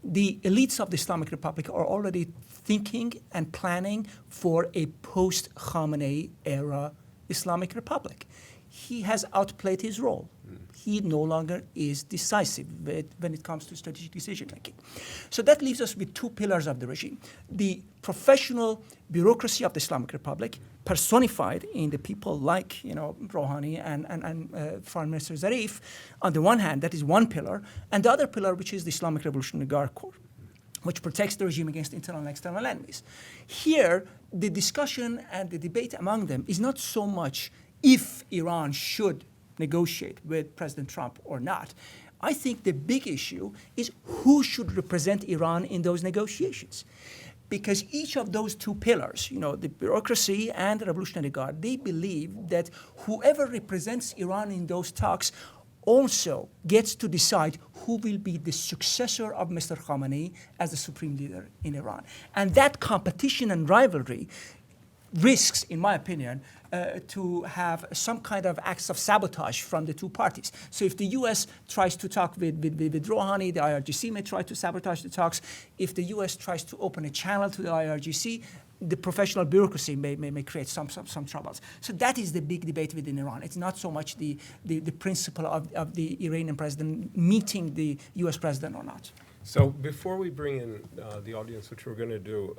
The elites of the Islamic Republic are already thinking and planning for a post-Khamenei era Islamic Republic. He has outplayed his role. He no longer is decisive when it comes to strategic decision making. So that leaves us with two pillars of the regime. The professional bureaucracy of the Islamic Republic, personified in the people like Rouhani and Foreign Minister Zarif, on the one hand, that is one pillar, and the other pillar, which is the Islamic Revolutionary Guard Corps, which protects the regime against internal and external enemies. Here, the discussion and the debate among them is not so much if Iran should negotiate with President Trump or not. I think the big issue is who should represent Iran in those negotiations. Because each of those two pillars, the bureaucracy and the Revolutionary Guard, they believe that whoever represents Iran in those talks also gets to decide who will be the successor of Mr. Khamenei as the supreme leader in Iran. And that competition and rivalry risks, in my opinion, to have some kind of acts of sabotage from the two parties. So if the U.S. tries to talk with Rouhani, the IRGC may try to sabotage the talks. If the U.S. tries to open a channel to the IRGC, the professional bureaucracy may create some troubles. So that is the big debate within Iran. It's not so much the principle of the Iranian president meeting the U.S. president or not.
So before we bring in the audience, which we're going to do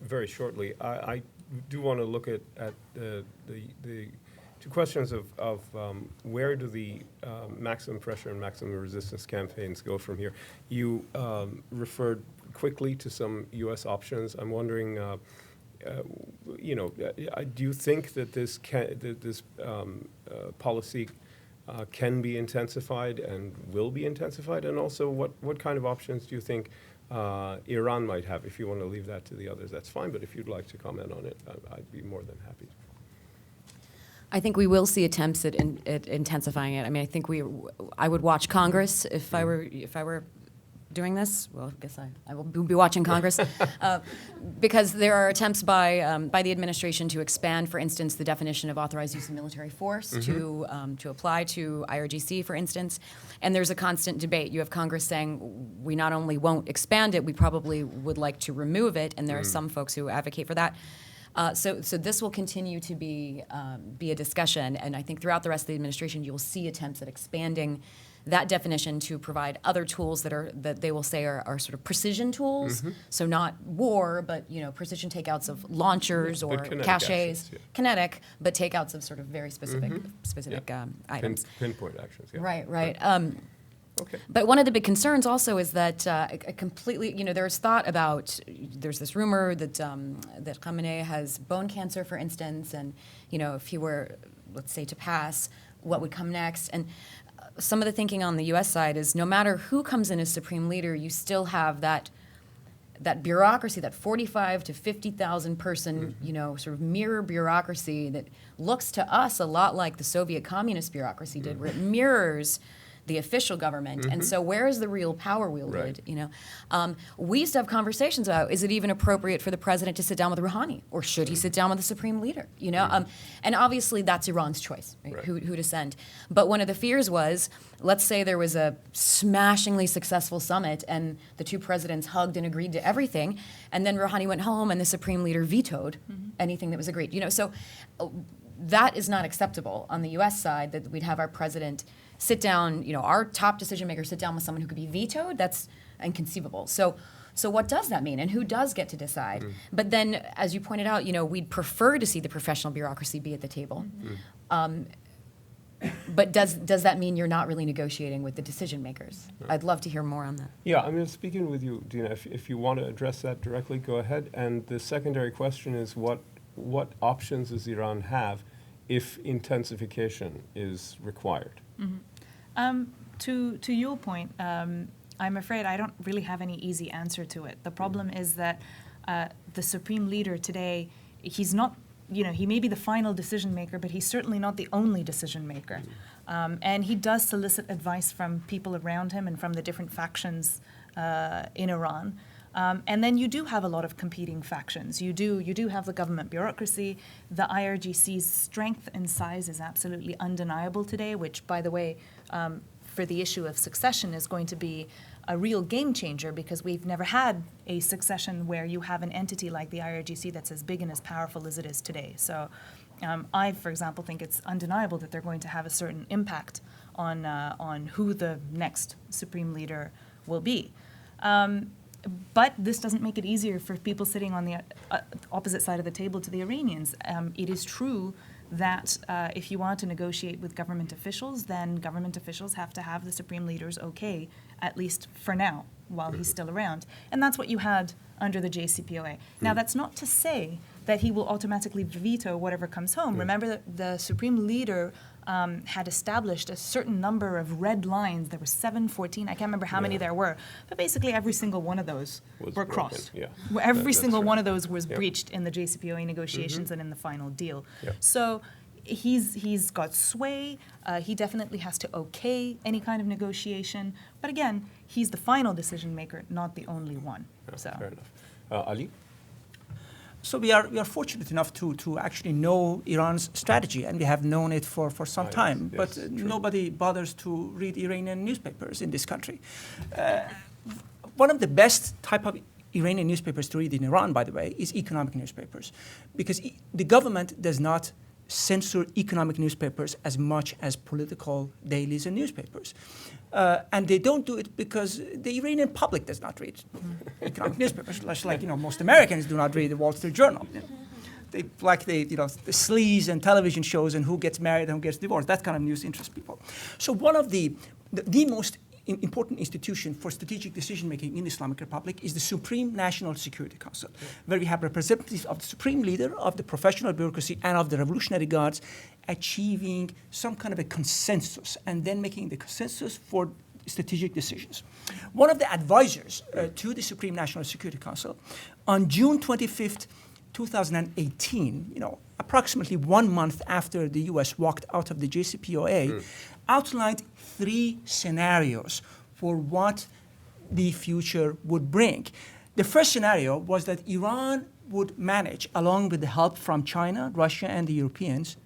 very shortly, I do want to look at the two questions of where do the maximum pressure and maximum resistance campaigns go from here. You referred quickly to some U.S. options. I'm wondering, do you think that this policy can be intensified and will be intensified? And also, what kind of options do you think Iran might have? If you want to leave that to the others, that's fine. But if you'd like to comment on it, I'd be more than happy.
I think we will see attempts at intensifying it. I mean, I think I would watch Congress if I were doing this. Well, I guess I will be watching Congress because there are attempts by the administration to expand, for instance, the definition of authorized use of military force to apply to IRGC, for instance. And there's a constant debate. You have Congress saying we not only won't expand it, we probably would like to remove it, and there are some folks who advocate for that. So this will continue to be a discussion, and I think throughout the rest of the administration, you'll see attempts at expanding that definition to provide other tools that they will say are sort of precision tools. So not war, but precision takeouts of launchers or caches,
actions,
kinetic, but takeouts of sort of very specific items.
Pinpoint actions. Yeah.
Right.
Okay.
But one of the big concerns also is that a completely, there's thought about, there's this rumor that that Khamenei has bone cancer, for instance, and, if he were, let's say, to pass, what would come next? And some of the thinking on the U.S. side is no matter who comes in as supreme leader, you still have that bureaucracy, that 45 to 50,000 person, sort of mirror bureaucracy that looks to us a lot like the Soviet communist bureaucracy did, where it mirrors the official government. And so where is the real power wielded? We used to have conversations about, is it even appropriate for the president to sit down with Rouhani, or should he sit down with the supreme leader? And obviously that's Iran's choice, right? Who to send. But one of the fears was, let's say there was a smashingly successful summit and the two presidents hugged and agreed to everything, and then Rouhani went home and the supreme leader vetoed anything that was agreed. So that is not acceptable on the U.S. side, that we'd have our president sit down, our top decision maker sit down with someone who could be vetoed. That's inconceivable. So what does that mean, and who does get to decide? But then, as you pointed out, we'd prefer to see the professional bureaucracy be at the table. But does that mean you're not really negotiating with the decision makers? I'd love to hear more on that.
Yeah, I'm speaking with you, Dina. If you want to address that directly, go ahead. And the secondary question is, what options does Iran have if intensification is required?
To your point, I'm afraid I don't really have any easy answer to it. The problem is that the supreme leader today, he's not, he may be the final decision maker, but he's certainly not the only decision maker. And he does solicit advice from people around him and from the different factions in Iran. And then you do have a lot of competing factions. You do have the government bureaucracy. The IRGC's strength and size is absolutely undeniable today, which, by the way, for the issue of succession is going to be a real game changer, because we've never had a succession where you have an entity like the IRGC that's as big and as powerful as it is today. So I, for example, think it's undeniable that they're going to have a certain impact on who the next supreme leader will be. But this doesn't make it easier for people sitting on the opposite side of the table to the Iranians. It is true that if you want to negotiate with government officials, then government officials have to have the supreme leader's okay, at least for now, while he's still around. And that's what you had under the JCPOA. Now, that's not to say that he will automatically veto whatever comes home. Remember that the supreme leader had established a certain number of red lines. There were 7, 14, I can't remember how many there were, but basically every single one of those were crossed. Every single one of those was breached in the JCPOA negotiations and in the final deal. So he's got sway. He definitely has to okay any kind of negotiation. But again, he's the final decision maker, not the only one. So.
Fair enough. Ali?
So we are fortunate enough to actually know Iran's strategy, and we have known it for some time.
Yes,
but nobody bothers to read Iranian newspapers in this country. One of the best type of Iranian newspapers to read in Iran, by the way, is economic newspapers, because the government does not censor economic newspapers as much as political dailies and newspapers. And they don't do it because the Iranian public does not read economic newspapers, like most Americans do not read the Wall Street Journal. They like the sleaze and television shows and who gets married and who gets divorced. That kind of news interests people. So one of the most important institution for strategic decision-making in the Islamic Republic is the Supreme National Security Council, where we have representatives of the supreme leader, of the professional bureaucracy, and of the Revolutionary Guards achieving some kind of a consensus and then making the consensus for strategic decisions. One of the advisors to the Supreme National Security Council, on June 25th, 2018, approximately 1 month after the U.S. walked out of the JCPOA, outlined 3 scenarios for what the future would bring. The first scenario was that Iran would manage, along with the help from China, Russia, and the Europeans,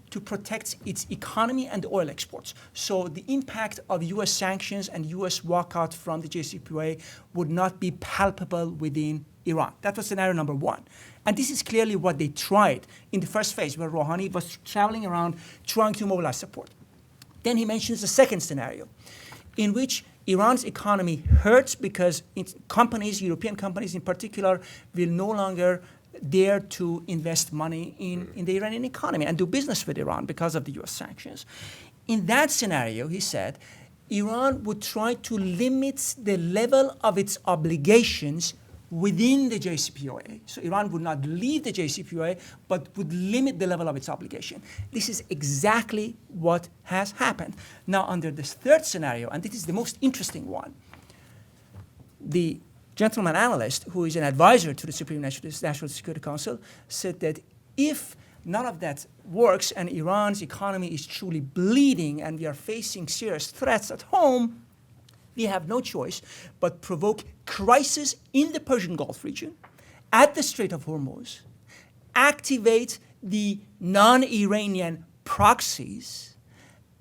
to protect its economy and oil exports. So the impact of U.S. sanctions and U.S. walkout from the JCPOA would not be palpable within Iran. That was scenario number 1. And this is clearly what they tried in the first phase, where Rouhani was traveling around trying to mobilize support. Then he mentions the second scenario, in which Iran's economy hurts because companies, European companies in particular, will no longer dare to invest money in the Iranian economy and do business with Iran because of the U.S. sanctions. In that scenario, he said, Iran would try to limit the level of its obligations within the JCPOA. So Iran would not leave the JCPOA, but would limit the level of its obligation. This is exactly what has happened. Now, under this third scenario, and this is the most interesting one, the gentleman analyst, who is an advisor to the Supreme National Security Council, said that if none of that works and Iran's economy is truly bleeding and we are facing serious threats at home, we have no choice but provoke crisis in the Persian Gulf region, at the Strait of Hormuz, activate the non-Iranian proxies,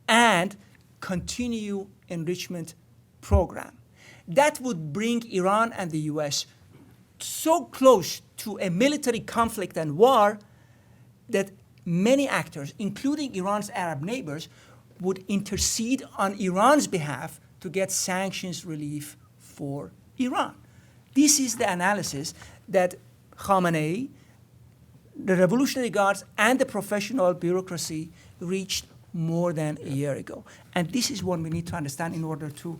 and continue enrichment program. That would bring Iran and the US so close to a military conflict and war that many actors, including Iran's Arab neighbors, would intercede on Iran's behalf to get sanctions relief for Iran. This is the analysis that Khamenei, the Revolutionary Guards, and the professional bureaucracy reached more than a year ago. And this is what we need to understand in order to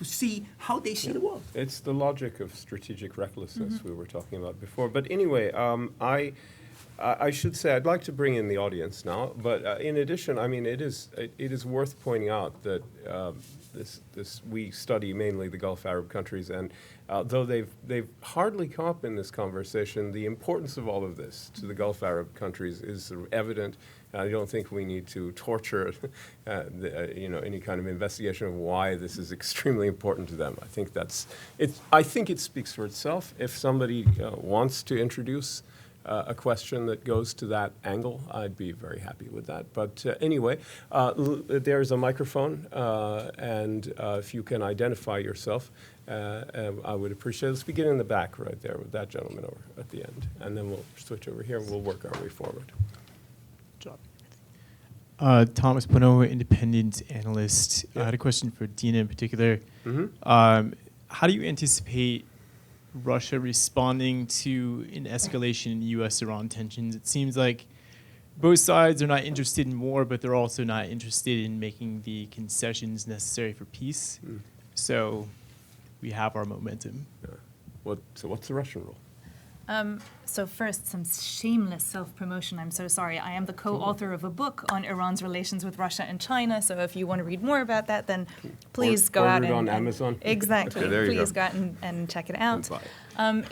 see how they see the world.
It's the logic of strategic recklessness we were talking about before. But anyway, I should say I'd like to bring in the audience now. But in addition, I mean, it is worth pointing out that we study mainly the Gulf Arab countries, and though they've hardly come up in this conversation, the importance of all of this to the Gulf Arab countries is sort of evident. I don't think we need to torture, any kind of investigation of why this is extremely important to them. I think I think it speaks for itself. If somebody wants to introduce a question that goes to that angle, I'd be very happy with that. But anyway, there's a microphone, and if you can identify yourself, I would appreciate it. Let's begin in the back right there with that gentleman over at the end, and then we'll switch over here and we'll work our way forward.
Thomas Bono, independent analyst. I had a question for Dina in particular. How do you anticipate Russia responding to an escalation in U.S.-Iran tensions? It seems like both sides are not interested in war, but they're also not interested in making the concessions necessary for peace. So we have our momentum.
So what's the Russian role?
So first, some shameless self-promotion. I'm so sorry. I am the co-author of a book on Iran's relations with Russia and China. So if you want to read more about that, then please go out and...
on Amazon?
Exactly.
Okay,
please go out and check it out.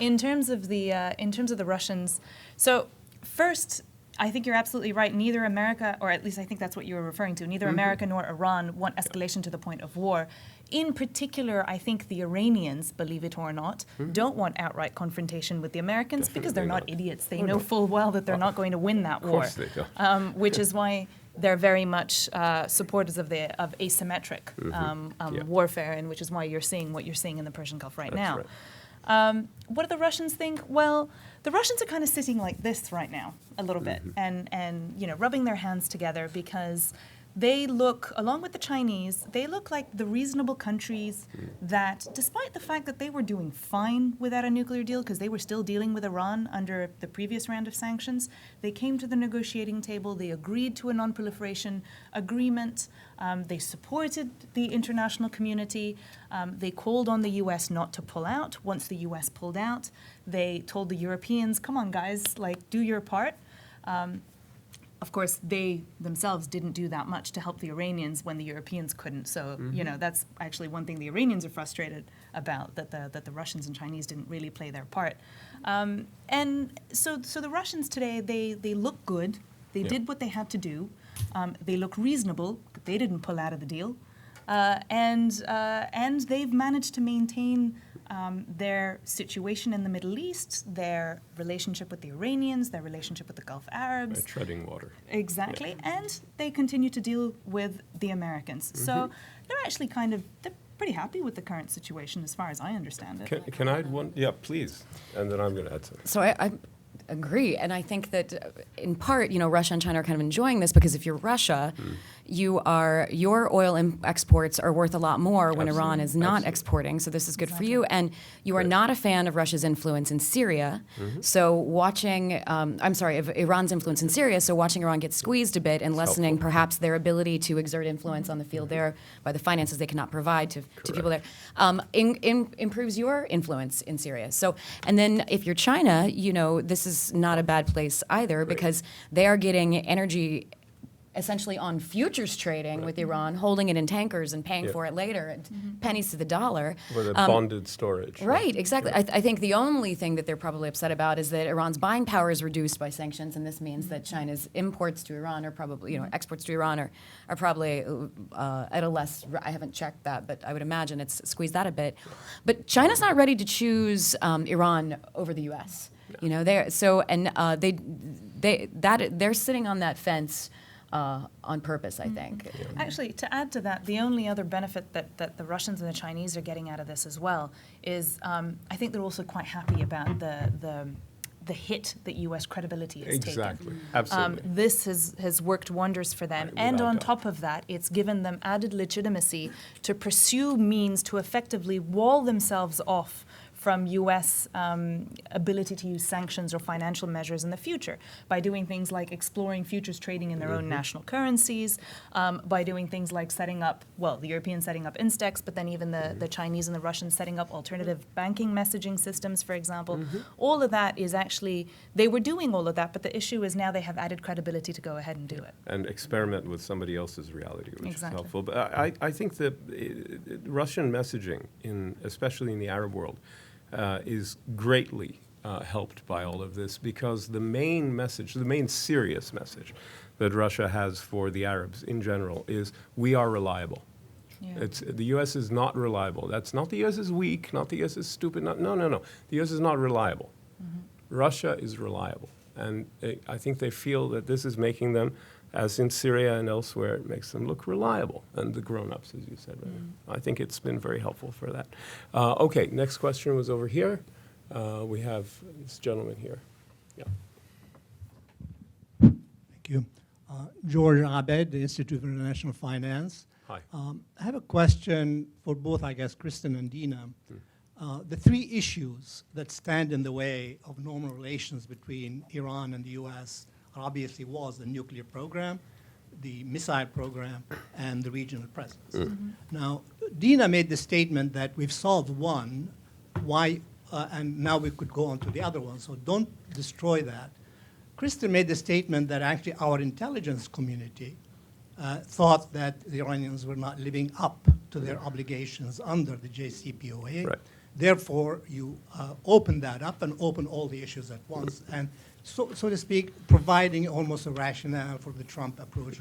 In terms of the Russians, so first, I think you're absolutely right. Neither America, or at least I think that's what you were referring to, neither America nor Iran want escalation to the point of war. In particular, I think the Iranians, believe it or not, don't want outright confrontation with the Americans because they're not idiots. They know full well that they're not going to win that war, which is why they're very much supporters of asymmetric warfare, and which is why you're seeing what you're seeing in the Persian Gulf right now. What do the Russians think? Well, the Russians are kind of sitting like this right now, a little bit, and rubbing their hands together because they look, along with the Chinese, they look like the reasonable countries that, despite the fact that they were doing fine without a nuclear deal, because they were still dealing with Iran under the previous round of sanctions, they came to the negotiating table, they agreed to a non-proliferation agreement, they supported the international community, they called on the U.S. not to pull out. Once the U.S. pulled out, they told the Europeans, come on guys, do your part. Of course, they themselves didn't do that much to help the Iranians when the Europeans couldn't. So, that's actually one thing the Iranians are frustrated about, that the Russians and Chinese didn't really play their part. And so the Russians today, they look good. They did what they had to do. They look reasonable. They didn't pull out of the deal. And they've managed to maintain their situation in the Middle East, their relationship with the Iranians, their relationship with the Gulf Arabs.
Treading water.
Exactly. Yeah. And they continue to deal with the Americans. So they're actually they're pretty happy with the current situation as far as I understand it.
Can I add one? Yeah, please. And then I'm going to add something.
So agree. And I think that in part, Russia and China are kind of enjoying this because if you're Russia, your oil exports are worth a lot more when Iran is not exporting. So this is good for you. And you are not a fan of Russia's influence in Syria. So watching, of Iran's influence in Syria. So watching Iran get squeezed a bit and lessening perhaps their ability to exert influence on the field there by the finances they cannot provide to people there, improves your influence in Syria. So, and then if you're China, this is not a bad place either because they are getting energy essentially on futures trading with Iran, holding it in tankers and paying for it later at pennies to the dollar.
With a bonded storage.
Right, exactly. I think the only thing that they're probably upset about is that Iran's buying power is reduced by sanctions, and this means that China's imports to Iran are probably, exports to Iran are probably at a less, I haven't checked that, but I would imagine it's squeezed that a bit. But China's not ready to choose Iran over the U.S. They're sitting on that fence on purpose, I think.
Actually, to add to that, the only other benefit that the Russians and the Chinese are getting out of this as well is I think they're also quite happy about the hit that U.S. credibility is taking.
Exactly, absolutely.
This has worked wonders for them. And on top of that, it's given them added legitimacy to pursue means to effectively wall themselves off from U.S. Ability to use sanctions or financial measures in the future by doing things like exploring futures trading in their own national currencies, by doing things like setting up, the Europeans setting up Instex, but then even the Chinese and the Russians setting up alternative banking messaging systems, for example. All of that is actually, they were doing all of that, but the issue is now they have added credibility to go ahead and do it.
And experiment with somebody else's reality, which is helpful. But I think that Russian messaging, especially in the Arab world, is greatly helped by all of this because the main message, the main serious message that Russia has for the Arabs in general is we are reliable. Yeah. The U.S. is not reliable. That's not the U.S. is weak, not the U.S. is stupid. No. The U.S. is not reliable. Russia is reliable. And I think they feel that this is making them, as in Syria and elsewhere, it makes them look reliable. And the grown-ups, as you said. I think it's been very helpful for that. Okay, next question was over here. We have this gentleman here. Yeah.
Thank you. George Abed, the Institute for International Finance.
Hi.
I have a question for both, I guess, Kirsten and Dina. The three issues that stand in the way of normal relations between Iran and the U.S. obviously was the nuclear program, the missile program, and the regional presence. Now, Dina made the statement that we've solved one, and now we could go on to the other one, so don't destroy that. Kristen made the statement that actually our intelligence community thought that the Iranians were not living up to their obligations under the JCPOA.
Right.
Therefore, you open that up and open all the issues at once, and so to speak, providing almost a rationale for the Trump approach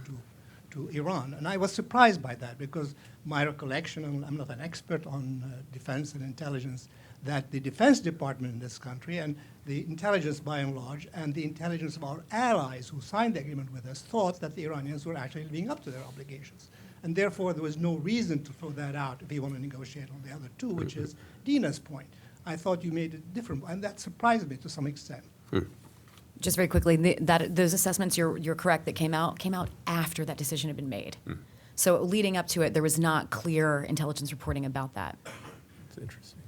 to Iran. And I was surprised by that because my recollection, and I'm not an expert on defense and intelligence, that the Defense Department in this country and the intelligence by and large and the intelligence of our allies who signed the agreement with us thought that the Iranians were actually living up to their obligations. And therefore, there was no reason to throw that out if you want to negotiate on the other two, which is Dina's point. I thought you made it different, and that surprised me to some extent.
Just very quickly, those assessments, you're correct, that came out after that decision had been made. So leading up to it, there was not clear intelligence reporting about that.
That's interesting.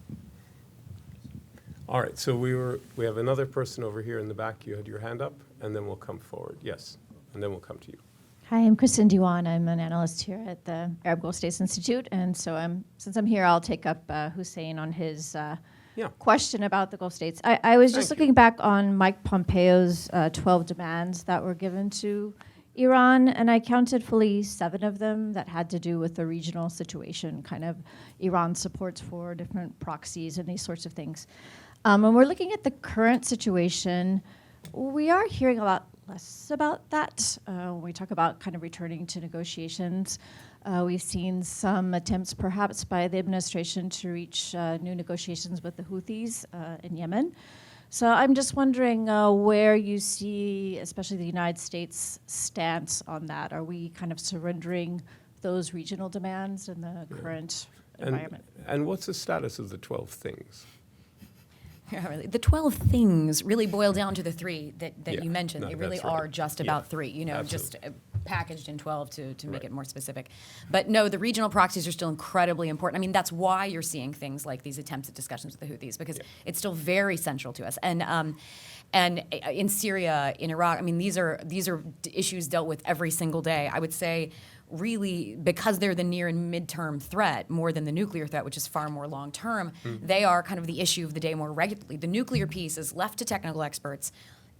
All right, so we have another person over here in the back. You had your hand up, and then we'll come forward. Yes, and then we'll come to you.
Hi, I'm Kristen Diwan. I'm an analyst here at the Arab Gulf States Institute, and so since I'm here, I'll take up Hussein on his question about the Gulf States. I was just looking back on Mike Pompeo's 12 demands that were given to Iran, and I counted fully 7 of them that had to do with the regional situation, kind of Iran supports for different proxies and these sorts of things. When we're looking at the current situation, we are hearing a lot less about that. When we talk about kind of returning to negotiations, we've seen some attempts perhaps by the administration to reach new negotiations with the Houthis in Yemen. So I'm just wondering where you see, especially the United States' stance on that. Are we kind of surrendering those regional demands in the current environment?
And what's the status of the 12 things?
Yeah, really. The 12 things really boil down to the three that
Yeah,
you mentioned.
no,
They really
that's right.
are just
Yeah,
about three, you know,
absolutely.
just packaged in 12 to make
Right.
it more specific. But no, the regional proxies are still incredibly important. I mean, that's why you're seeing things like these attempts at discussions with the Houthis, because it's still very central to us. And in Syria, in Iraq, I mean, these are issues dealt with every single day. I would say, really, because they're the near and midterm threat more than the nuclear threat, which is far more long term, they are kind of the issue of the day more regularly. The nuclear piece is left to technical experts,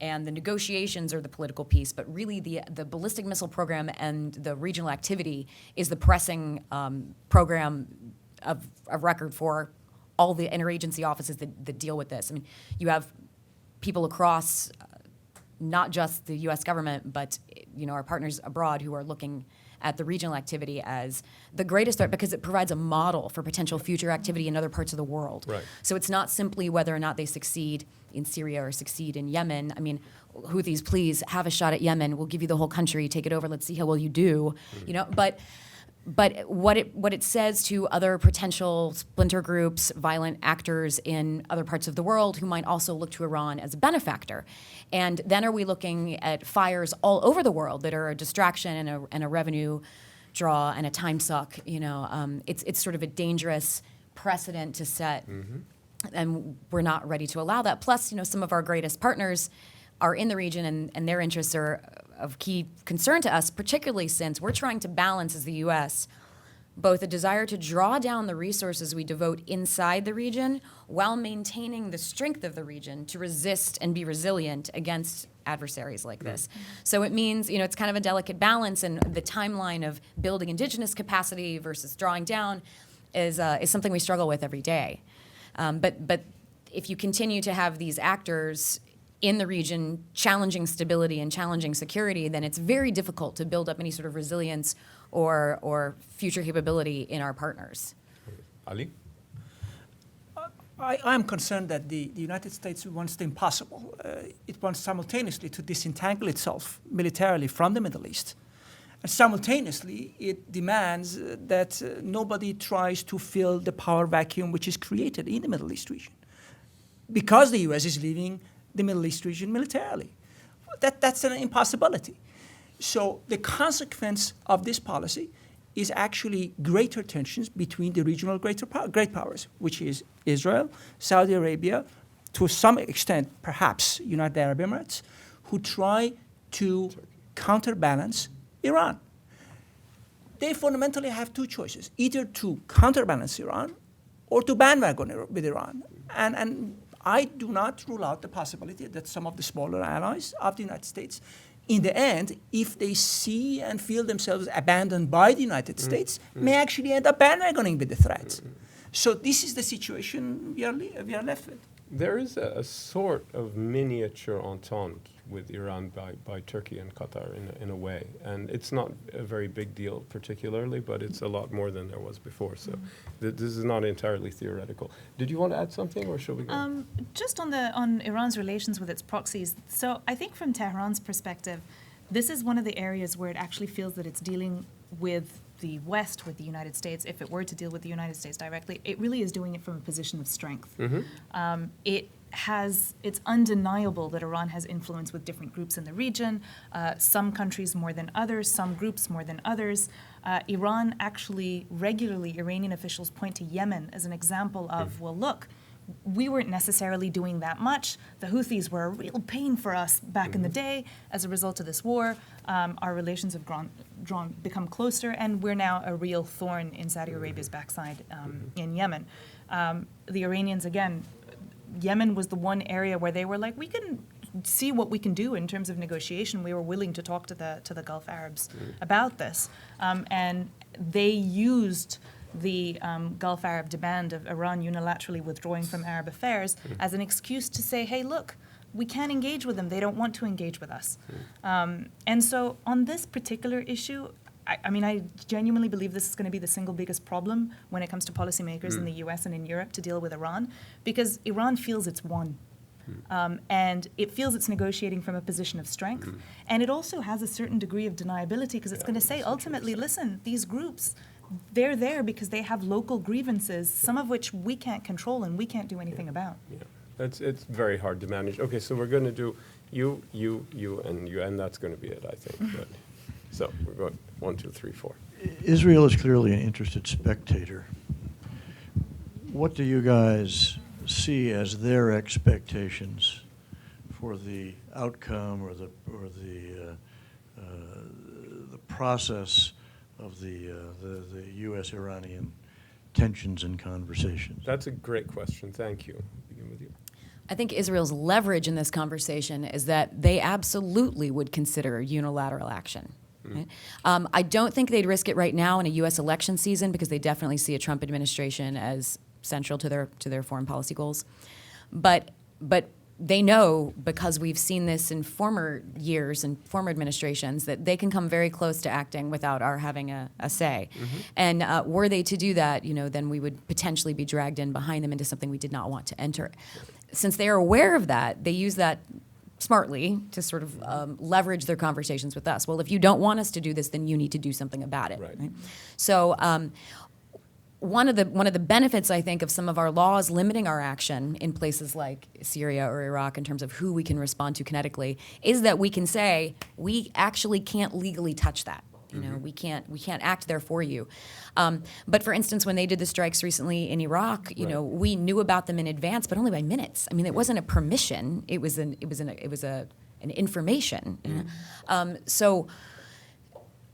and the negotiations are the political piece. But really, the ballistic missile program and the regional activity is the pressing program of record for all the interagency offices that deal with this. I mean, you have people across not just the U.S. government, but our partners abroad who are looking at the regional activity as the greatest threat because it provides a model for potential future activity in other parts of the world.
Right.
So it's not simply whether or not they succeed in Syria or succeed in Yemen. I mean, Houthis, please have a shot at Yemen. We'll give you the whole country, take it over. Let's see how well you do. But what it says to other potential splinter groups, violent actors in other parts of the world who might also look to Iran as a benefactor. And then are we looking at fires all over the world that are a distraction and a revenue draw and a time suck? It's sort of a dangerous precedent to set, and we're not ready to allow that. Plus, some of our greatest partners are in the region, and their interests are of key concern to us, particularly since we're trying to balance, as the U.S., both a desire to draw down the resources we devote inside the region while maintaining the strength of the region to resist and be resilient against adversaries like this. So it means, it's kind of a delicate balance, and the timeline of building indigenous capacity versus drawing down is something we struggle with every day. But if you continue to have these actors in the region challenging stability and challenging security, then it's very difficult to build up any sort of resilience or future capability in our partners.
Ali?
I'm concerned that the United States wants the impossible. It wants simultaneously to disentangle itself militarily from the Middle East. And simultaneously, it demands that nobody tries to fill the power vacuum which is created in the Middle East region, because the U.S. is leaving the Middle East region militarily. That's an impossibility. So the consequence of this policy is actually greater tensions between the regional great powers, which is Israel, Saudi Arabia, to some extent, perhaps United Arab Emirates, who try to counterbalance Iran. They fundamentally have two choices, either to counterbalance Iran or to bandwagon with Iran. And I do not rule out the possibility that some of the smaller allies of the United States, in the end, if they see and feel themselves abandoned by the United States, may actually end up bandwagoning with the threat. So this is the situation we are left with.
There is a sort of miniature entente with Iran by Turkey and Qatar in a way. And it's not a very big deal particularly, but it's a lot more than there was before. So this is not entirely theoretical. Did you want to add something, or shall we go?
Just on Iran's relations with its proxies. So I think from Tehran's perspective, this is one of the areas where it actually feels that it's dealing with the West, with the United States. If it were to deal with the United States directly, it really is doing it from a position of strength. It's undeniable that Iran has influence with different groups in the region, some countries more than others, some groups more than others. Iran actually regularly, Iranian officials point to Yemen as an example of, well, look, we weren't necessarily doing that much. The Houthis were a real pain for us back in the day. As a result of this war, our relations have become closer, and we're now a real thorn in Saudi Arabia's backside in Yemen. The Iranians, again, Yemen was the one area where they were like, we can see what we can do in terms of negotiation. We were willing to talk to the Gulf Arabs about this. And they used the Gulf Arab demand of Iran unilaterally withdrawing from Arab affairs as an excuse to say, hey, look, we can't engage with them. They don't want to engage with us. And so on this particular issue, I genuinely believe this is going to be the single biggest problem when it comes to policymakers in the US and in Europe to deal with Iran, because Iran feels it's won. And it feels it's negotiating from a position of strength. And it also has a certain degree of deniability, because it's going to say, ultimately, listen, these groups, they're there because they have local grievances, some of which we can't control and we can't do anything about.
It's very hard to manage. Okay, so we're going to do you, and that's going to be it, I think. But, so we're going 1, 2, 3, 4.
Israel is clearly an interested spectator. What do you guys see as their expectations for the outcome or the process of the U.S. Iranian tensions and conversations?
That's a great question. Thank you. Begin with you.
I think Israel's leverage in this conversation is that they absolutely would consider unilateral action. Right? I don't think they'd risk it right now in a U.S. election season because they definitely see a Trump administration as central to their foreign policy goals. But they know, because we've seen this in former years and former administrations, that they can come very close to acting without our having a say. And were they to do that, then we would potentially be dragged in behind them into something we did not want to enter. Since they are aware of that, they use that smartly to sort of leverage their conversations with us. Well, if you don't want us to do this, then you need to do something about it. Right? So one of the benefits, I think, of some of our laws limiting our action in places like Syria or Iraq in terms of who we can respond to kinetically is that we can say we actually can't legally touch that. We can't act there for you. But for instance, when they did the strikes recently in Iraq, we knew about them in advance, but only by minutes. I mean, it wasn't a permission; it was an information. So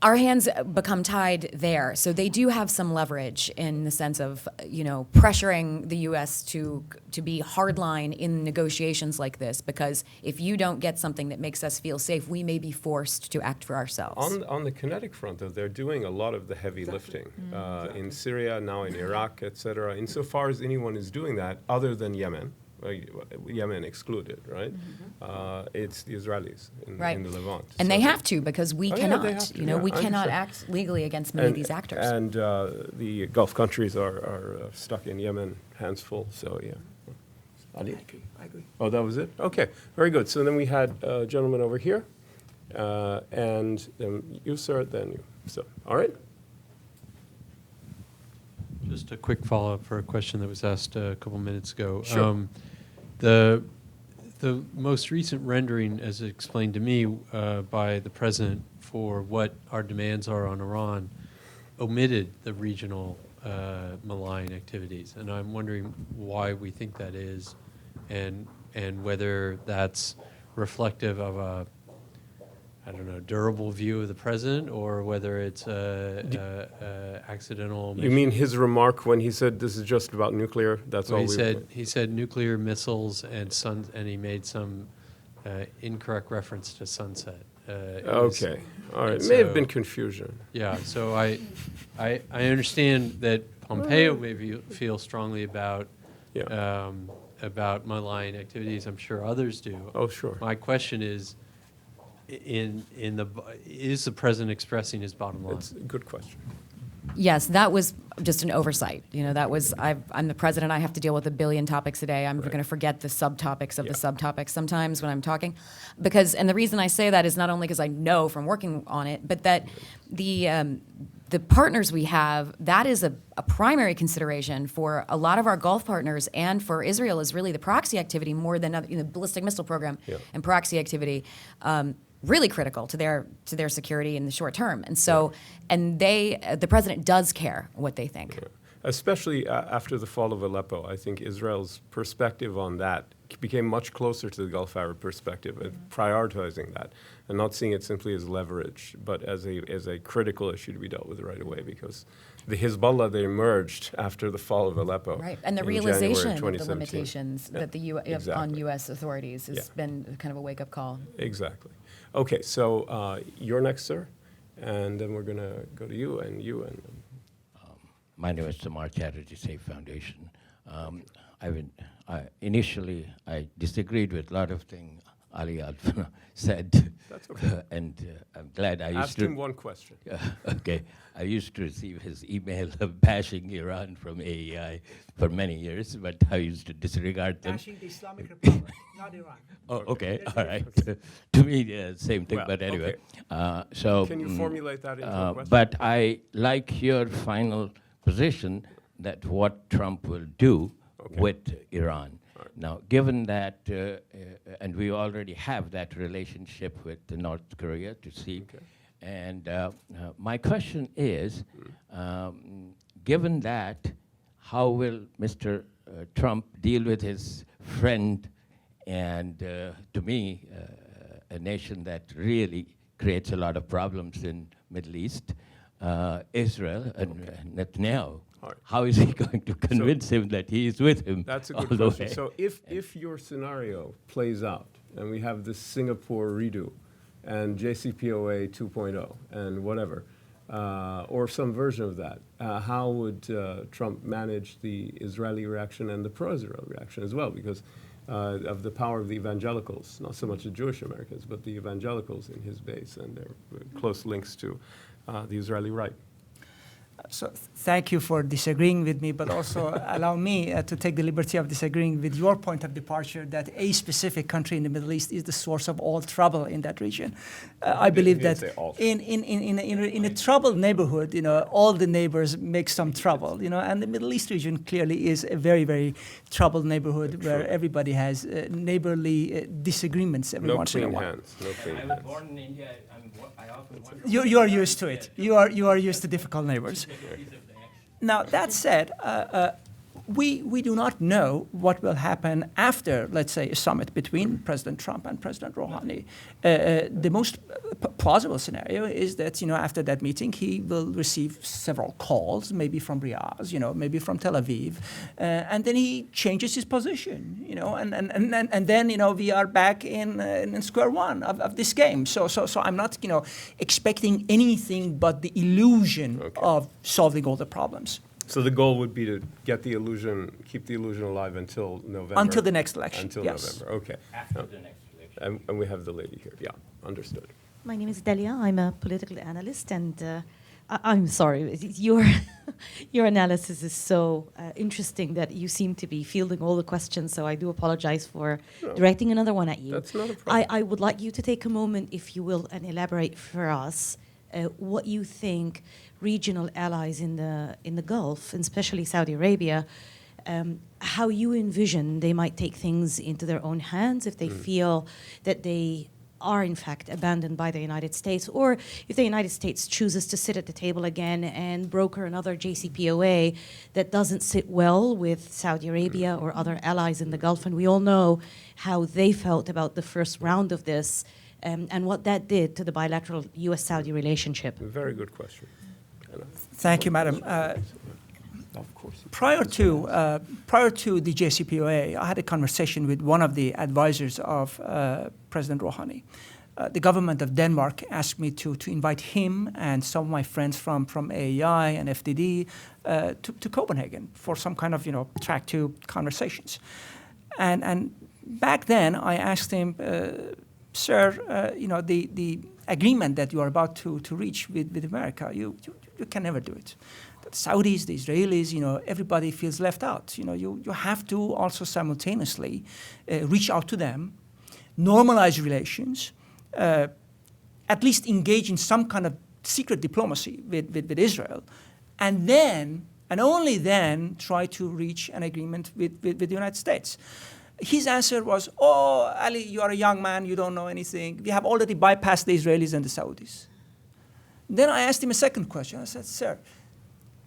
our hands become tied there. So they do have some leverage in the sense of, pressuring the U.S. to be hardline in negotiations like this, because if you don't get something that makes us feel safe, we may be forced to act for ourselves.
On the kinetic front, though, they're doing a lot of the heavy lifting in Syria, now in Iraq, et cetera. Insofar as anyone is doing that, other than Yemen, Yemen excluded, right? It's the Israelis in the Levant.
And they have to, because we cannot.
They have to,
we cannot act legally against many of these actors.
And the Gulf countries are stuck in Yemen, hands full. So yeah. Ali?
I agree.
Oh, that was it? Okay, very good. So then we had a gentleman over here, and then you, sir, then you. So, all right.
Just a quick follow-up for a question that was asked a couple minutes ago.
Sure.
The most recent rendering, as explained to me by the president, for what our demands are on Iran, omitted the regional malign activities, and I'm wondering why we think that is, and whether that's reflective of a durable view of the president, or whether it's accidental omission.
You mean his remark when he said this is just about nuclear? That's
well,
all
he said nuclear missiles and and he made some incorrect reference to sunset.
Okay, all right.
So,
May have been confusion.
Yeah. So I understand that Pompeo may feel strongly about malign activities. I'm sure others do.
Oh, sure.
My question is, is the president expressing his bottom line?
It's a good question.
Yes, that was just an oversight. I'm the president. I have to deal with 1 billion topics a day. I'm going to forget the subtopics of the subtopics sometimes when I'm talking, and the reason I say that is not only because I know from working on it, but that the partners we have, that is a primary consideration for a lot of our Gulf partners, and for Israel is really the proxy activity more than the ballistic missile program and proxy activity. Really critical to their security in the short term, and so the president does care what they think.
Yeah. Especially after the fall of Aleppo, I think Israel's perspective on that became much closer to the Gulf Arab perspective, and prioritizing that, and not seeing it simply as leverage, but as a critical issue to be dealt with right away, because the Hezbollah, they emerged after the fall of Aleppo.
Right, and the realization of the limitations that on U.S. authorities has been kind of a wake-up call.
Exactly. Okay, so you're next, sir, and then we're going to go to you and you. And
my name is Samar Chatterjee, Safe Foundation. Initially, I disagreed with a lot of things Ali Alfoneh said.
That's okay.
And I'm glad I used to...
Ask him one question.
Okay. I used to receive his email of bashing Iran from AEI for many years, but I used to disregard them.
Bashing the Islamic Republic, not Iran.
Oh, okay. All right. To me, same thing, but anyway.
Okay. Can you formulate that into a question?
But I like your final position that what Trump will do with Iran. Now, given that, and we already have that relationship with North Korea to see, and my question is, given that, how will Mr. Trump deal with his friend and, to me, a nation that really creates a lot of problems in Middle East, Israel and Netanyahu? How is he going to convince him that he is with him?
That's a good question. So if your scenario plays out and we have this Singapore redo and JCPOA 2.0 and whatever, or some version of that, how would Trump manage the Israeli reaction and the pro-Israel reaction as well? Because of the power of the evangelicals, not so much the Jewish Americans, but the evangelicals in his base and their close links to the Israeli right.
So thank you for disagreeing with me, but also allow me to take the liberty of disagreeing with your point of departure that a specific country in the Middle East is the source of all trouble in that region. I believe that in a troubled neighborhood, all the neighbors make some trouble, and the Middle East region clearly is a very, very troubled neighborhood where everybody has neighborly disagreements every once in a while.
No clean hands. I was born in India. I often wonder.
You are used to it. You are used to difficult neighbors. Now, that said, we do not know what will happen after, let's say, a summit between President Trump and President Rouhani. The most plausible scenario is that, after that meeting, he will receive several calls, maybe from Riyadh, maybe from Tel Aviv, and then he changes his position, and then, we are back in square one of this game. So I'm not, expecting anything but the illusion of solving all the problems.
So the goal would be to get the illusion, keep the illusion alive until November?
Until the next election,
Until
yes.
November, okay.
After the next election.
And we have the lady here. Yeah, understood.
My name is Delia. I'm a political analyst, and I'm sorry, your analysis is so interesting that you seem to be fielding all the questions, so I do apologize for directing another one at you.
That's not a problem.
I would like you to take a moment, if you will, and elaborate for us what you think regional allies in the Gulf, and especially Saudi Arabia, how you envision they might take things into their own hands if they feel that they are in fact abandoned by the United States, or if the United States chooses to sit at the table again and broker another JCPOA that doesn't sit well with Saudi Arabia or other allies in the Gulf. And we all know how they felt about the first round of this and what that did to the bilateral U.S.-Saudi relationship.
Very good question.
Thank you, Madam.
Of course.
Prior to the JCPOA, I had a conversation with one of the advisors of President Rouhani. The government of Denmark asked me to invite him and some of my friends from AEI and FDD to Copenhagen for some kind of track 2 conversations. And back then I asked him, sir, the agreement that you are about to reach with America, you can never do it. The Saudis, the Israelis, everybody feels left out. You have to also simultaneously reach out to them, normalize relations, at least engage in some kind of secret diplomacy with Israel, and then, and only then, try to reach an agreement with the United States. His answer was, oh, Ali, you are a young man, you don't know anything. We have already bypassed the Israelis and the Saudis. Then I asked him a second question. I said, sir,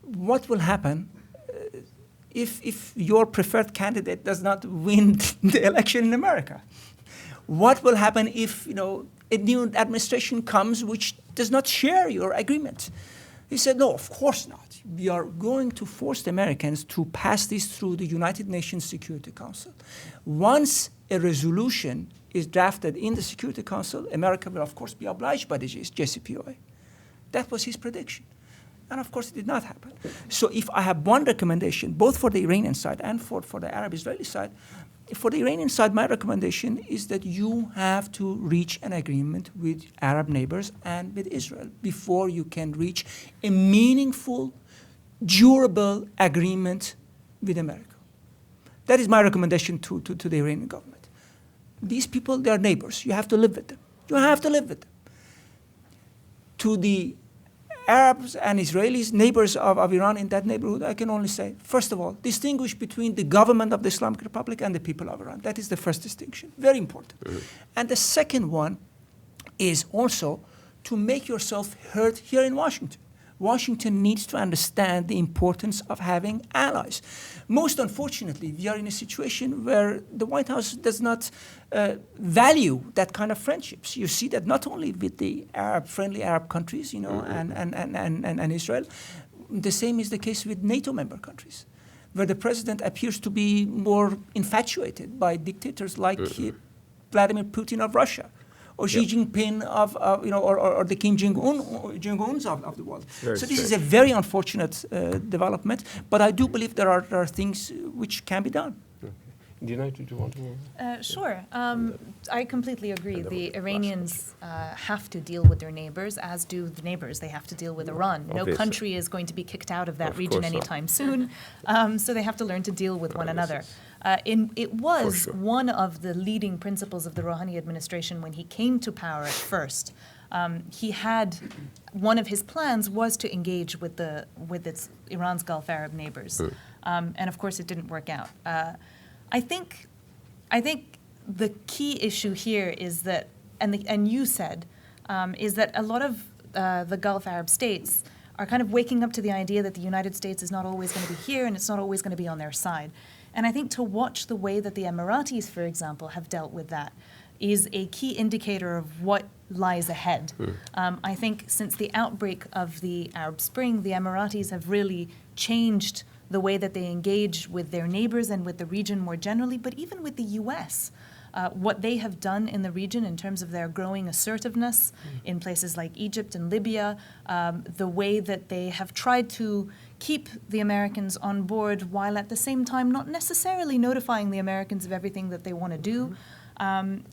what will happen if your preferred candidate does not win the election in America? What will happen if a new administration comes which does not share your agreement? He said, no, of course not. We are going to force the Americans to pass this through the United Nations Security Council. Once a resolution is drafted in the Security Council, America will, of course, be obliged by the JCPOA. That was his prediction. And, of course, it did not happen. So if I have one recommendation, both for the Iranian side and for the Arab-Israeli side, for the Iranian side, my recommendation is that you have to reach an agreement with Arab neighbors and with Israel before you can reach a meaningful, durable agreement with America. That is my recommendation to the Iranian government. These people, they are neighbors. You have to live with them. You have to live with them. To the Arabs and Israelis, neighbors of Iran in that neighborhood, I can only say, first of all, distinguish between the government of the Islamic Republic and the people of Iran. That is the first distinction, very important. And the second one is also to make yourself heard here in Washington. Washington needs to understand the importance of having allies. Most unfortunately, we are in a situation where the White House does not value that kind of friendships. You see that not only with the friendly Arab countries, and Israel, the same is the case with NATO member countries, where the president appears to be more infatuated by dictators like Vladimir Putin of Russia, or Xi Jinping or the Kim Jong-uns of the world. So this is a very unfortunate development, but I do believe there are things which can be done.
Dina, did you want to?
Sure. I completely agree. The Iranians have to deal with their neighbors, as do the neighbors. They have to deal with Iran.
Obviously.
No country is going to be kicked out of that region anytime soon. So they have to learn to deal with one another. It was one of the leading principles of the Rouhani administration when he came to power at first. He had one of his plans was to engage with Iran's Gulf Arab neighbors, and of course it didn't work out. I think the key issue here is that, and you said, is that a lot of the Gulf Arab states are kind of waking up to the idea that the United States is not always going to be here and it's not always going to be on their side. And I think to watch the way that the Emiratis, for example, have dealt with that is a key indicator of what lies ahead. I think since the outbreak of the Arab Spring, the Emiratis have really changed the way that they engage with their neighbors and with the region more generally, but even with the U.S. What they have done in the region in terms of their growing assertiveness in places like Egypt and Libya, the way that they have tried to keep the Americans on board while at the same time not necessarily notifying the Americans of everything that they want to do,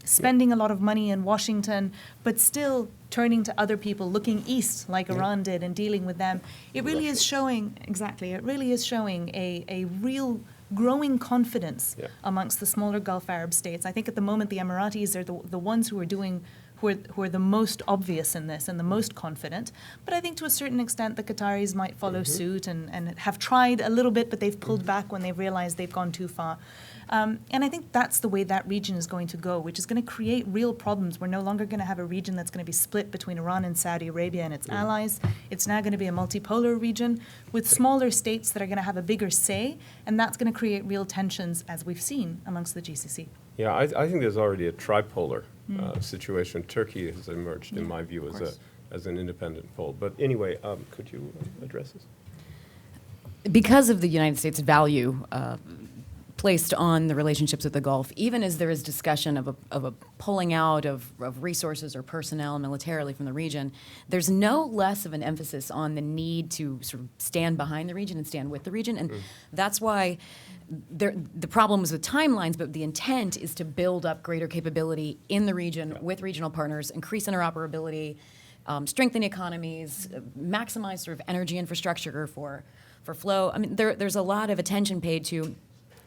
spending a lot of money in Washington, but still turning to other people, looking east like Iran did and dealing with them. It really is showing, it really is showing a real growing confidence amongst the smaller Gulf Arab states. I think at the moment the Emiratis are the ones who are the most obvious in this and the most confident. But I think to a certain extent the Qataris might follow suit and have tried a little bit, but they've pulled back when they've realized they've gone too far. And I think that's the way that region is going to go, which is going to create real problems. We're no longer going to have a region that's going to be split between Iran and Saudi Arabia and its allies. It's now going to be a multipolar region with smaller states that are going to have a bigger say, and that's going to create real tensions, as we've seen amongst the GCC.
Yeah, I think there's already a tripolar situation. Turkey has emerged, in my view, as an independent pole. But anyway, could you address this?
Because of the United States' value placed on the relationships with the Gulf, even as there is discussion of a pulling out of resources or personnel militarily from the region, there's no less of an emphasis on the need to sort of stand behind the region and stand with the region. And that's why the problem is with timelines, but the intent is to build up greater capability in the region with regional partners, increase interoperability, strengthen economies, maximize sort of energy infrastructure for flow. I mean, there's a lot of attention paid to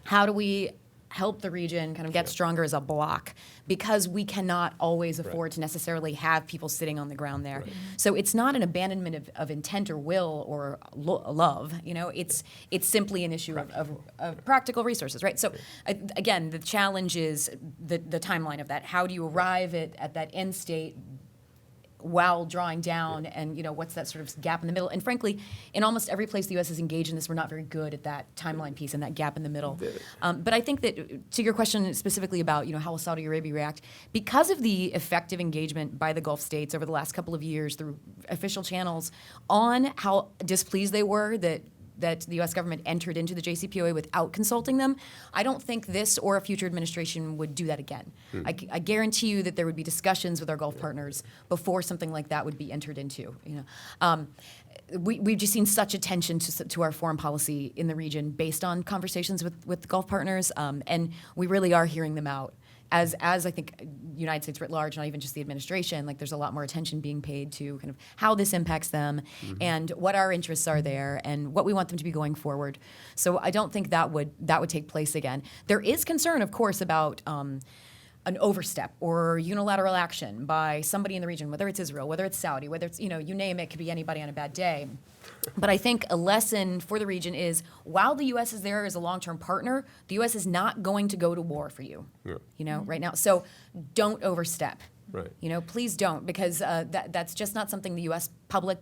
how do we help the region kind of get stronger as a bloc, because we cannot always afford to necessarily have people sitting on the ground there. So it's not an abandonment of intent or will or love. You know, it's simply an issue of practical resources, right? So again, the challenge is the timeline of that. How do you arrive at that end state while drawing down, and what's that sort of gap in the middle? And frankly, in almost every place the U.S. is engaged in this, we're not very good at that timeline piece and that gap in the middle. But I think that to your question specifically about how will Saudi Arabia react, because of the effective engagement by the Gulf states over the last couple of years through official channels on how displeased they were that the U.S. government entered into the JCPOA without consulting them, I don't think this or a future administration would do that again. I guarantee you that there would be discussions with our Gulf partners before something like that would be entered into. We've just seen such attention to our foreign policy in the region based on conversations with the Gulf partners, and we really are hearing them out. As I think the United States writ large, not even just the administration, like there's a lot more attention being paid to kind of how this impacts them and what our interests are there and what we want them to be going forward. So I don't think that would take place again. There is concern, of course, about an overstep or unilateral action by somebody in the region, whether it's Israel, whether it's Saudi, whether it's, you name it, could be anybody on a bad day. But I think a lesson for the region is, while the U.S. is there as a long-term partner, the U.S. is not going to go to war for you, right now. So don't overstep.
Right.
Please don't, because that's just not something the U.S. public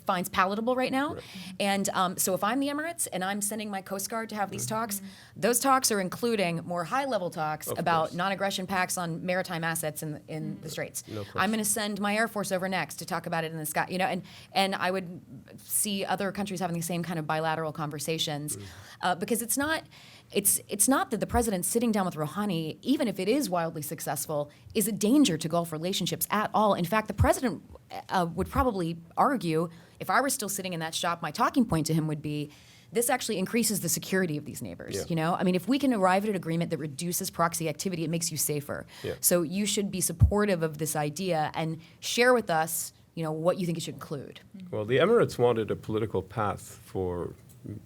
finds palatable right now.
Right.
And so if I'm the Emirates and I'm sending my Coast Guard to have these talks, those talks are including more high-level talks about non-aggression pacts on maritime assets in the Straits.
No
I'm going to send my Air Force over next to talk about it in the sky. And I would see other countries having the same kind of bilateral conversations, because it's not that the president sitting down with Rouhani, even if it is wildly successful, is a danger to Gulf relationships at all. In fact, the president would probably argue, if I were still sitting in that shop, my talking point to him would be, this actually increases the security of these neighbors.
Yeah.
I mean, if we can arrive at an agreement that reduces proxy activity, it makes you safer.
Yeah.
So you should be supportive of this idea and share with us, what you think it should include.
Well, the Emirates wanted a political path for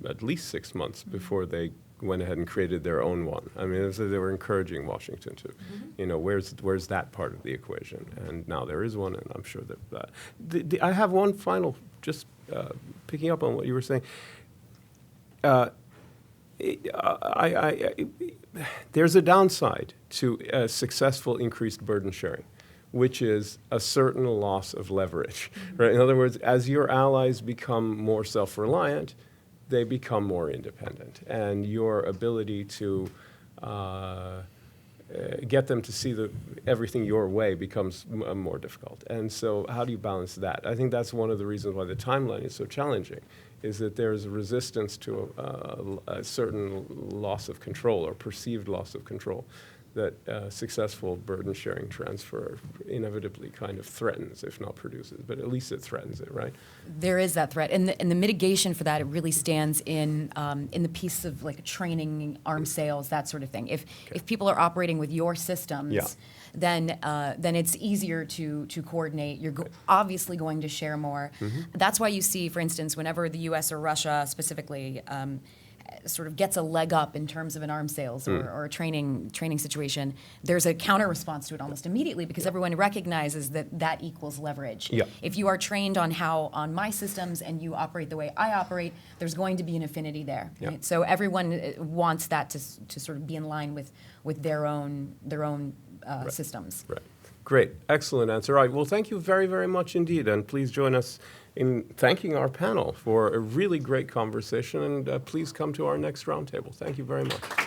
at least 6 months before they went ahead and created their own one. I mean, they were encouraging Washington to, where's that part of the equation? And now there is one, and I'm sure that I have one final, just picking up on what you were saying. There's a downside to successful increased burden sharing, which is a certain loss of leverage. Right? In other words, as your allies become more self-reliant, they become more independent, and your ability to get them to see everything your way becomes more difficult. And so how do you balance that? I think that's one of the reasons why the timeline is so challenging, is that there's a resistance to a certain loss of control or perceived loss of control that successful burden-sharing transfer inevitably kind of threatens, if not produces, but at least it threatens it, right?
There is that threat, and the mitigation for that, it really stands in the piece of like training, arms sales, that sort of thing. If people are operating with your systems, then it's easier to coordinate. You're obviously going to share more. That's why you see, for instance, whenever the U.S. or Russia specifically sort of gets a leg up in terms of an arms sales or a training situation, there's a counter response to it almost immediately, because everyone recognizes that equals leverage.
Yeah.
If you are trained on my systems and you operate the way I operate, there's going to be an affinity there.
Yeah.
Right? So everyone wants that to sort of be in line with their own
Right.
systems.
Right. Great. Excellent answer. All right. Well, thank you very, very much indeed. And please join us in thanking our panel for a really great conversation. And please come to our next roundtable. Thank you very much.